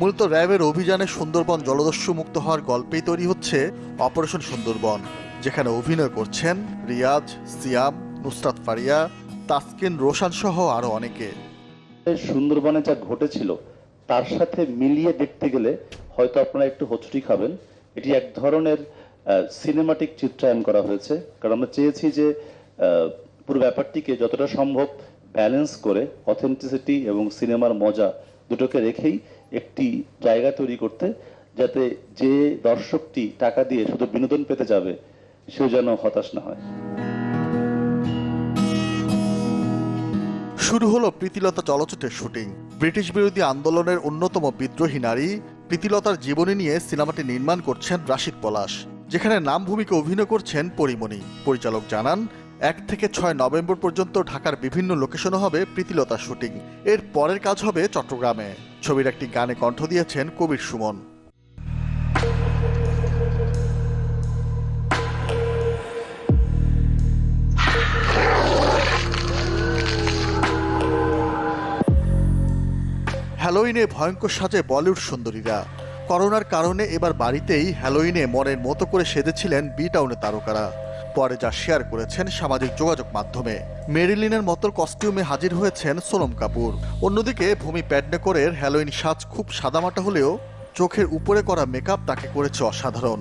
মূলত র্যাবের অভিযানে সুন্দরবন জলদস্যু মুক্ত হওয়ার গল্পেই তৈরি হচ্ছে অপারেশন সুন্দরবন, যেখানে অভিনয় করছেন রিয়াজ, সিয়াম, নুসরাত ফারিয়া, তাসকিন, রোশান সহ আরো অনেকে। সুন্দরবনে যা ঘটেছিল তার সাথে মিলিয়ে দেখতে গেলে হয়তো আপনারা একটু হোঁচটি খাবেন। এটি এক ধরনের সিনেমাটিক চিত্রায়ন করা হয়েছে, কারণ আমরা চেয়েছি যে পুরো ব্যাপারটিকে যতটা সম্ভব ব্যালেন্স করে অথেন্টিসিটি এবং সিনেমার মজা দুটোকে রেখেই একটি জায়গা তৈরি করতে, যাতে যে দর্শকটি টাকা দিয়ে শুধু বিনোদন পেতে যাবে সেও যেন হতাশ না হয়। শুরু হলো প্রীতিলতা চলচ্চিত্রের শুটিং। ব্রিটিশ বিরোধী আন্দোলনের অন্যতম বিদ্রোহী নারী প্রীতিলতার জীবনী নিয়ে সিনেমাটি নির্মাণ করছেন রাশিদ পলাশ, যেখানে নাম ভূমিকা অভিনয় করছেন পরিমণি। পরিচালক জানান 1 থেকে 6 নভেম্বর পর্যন্ত ঢাকার বিভিন্ন লোকেশনে হবে প্রীতিলতার শুটিং। এর পরের কাজ হবে চট্টগ্রামে। ছবির একটি গানে কণ্ঠ দিয়েছেন কবির সুমন। হ্যালোইনে ভয়ঙ্কর সাজে বলিউড সুন্দরীরা। করোনার কারণে এবার বাড়িতেই হ্যালোইনে মনের মতো করে সেজেছিলেন বি টাউনের তারকারা। পরে যা শেয়ার করেছেন সামাজিক যোগাযোগ মাধ্যমে। মেরিলিনের মতো কস্টিউমে হাজির হয়েছেন সোনম কাপুর। অন্যদিকে ভূমি প্যাডনেকরের হ্যালোইন সাজ খুব সাদামাটা হলেও চোখের উপরে করা মেকআপ তাকে করেছে অসাধারণ।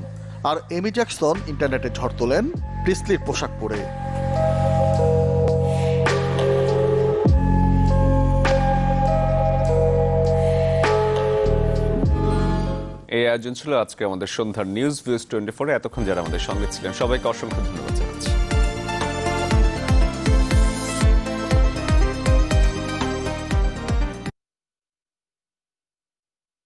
আর এমি জ্যাকসন ইন্টারনেটে ঝড় তোলেন প্রিসলির পোশাক পরে। এই আয়োজন ছিল আজকে আমাদের সন্ধ্যার নিউজ ভিউজ 24। এতক্ষণ যারা আমাদের সঙ্গে ছিলেন সবাইকে অসংখ্য ধন্যবাদ জানাচ্ছি।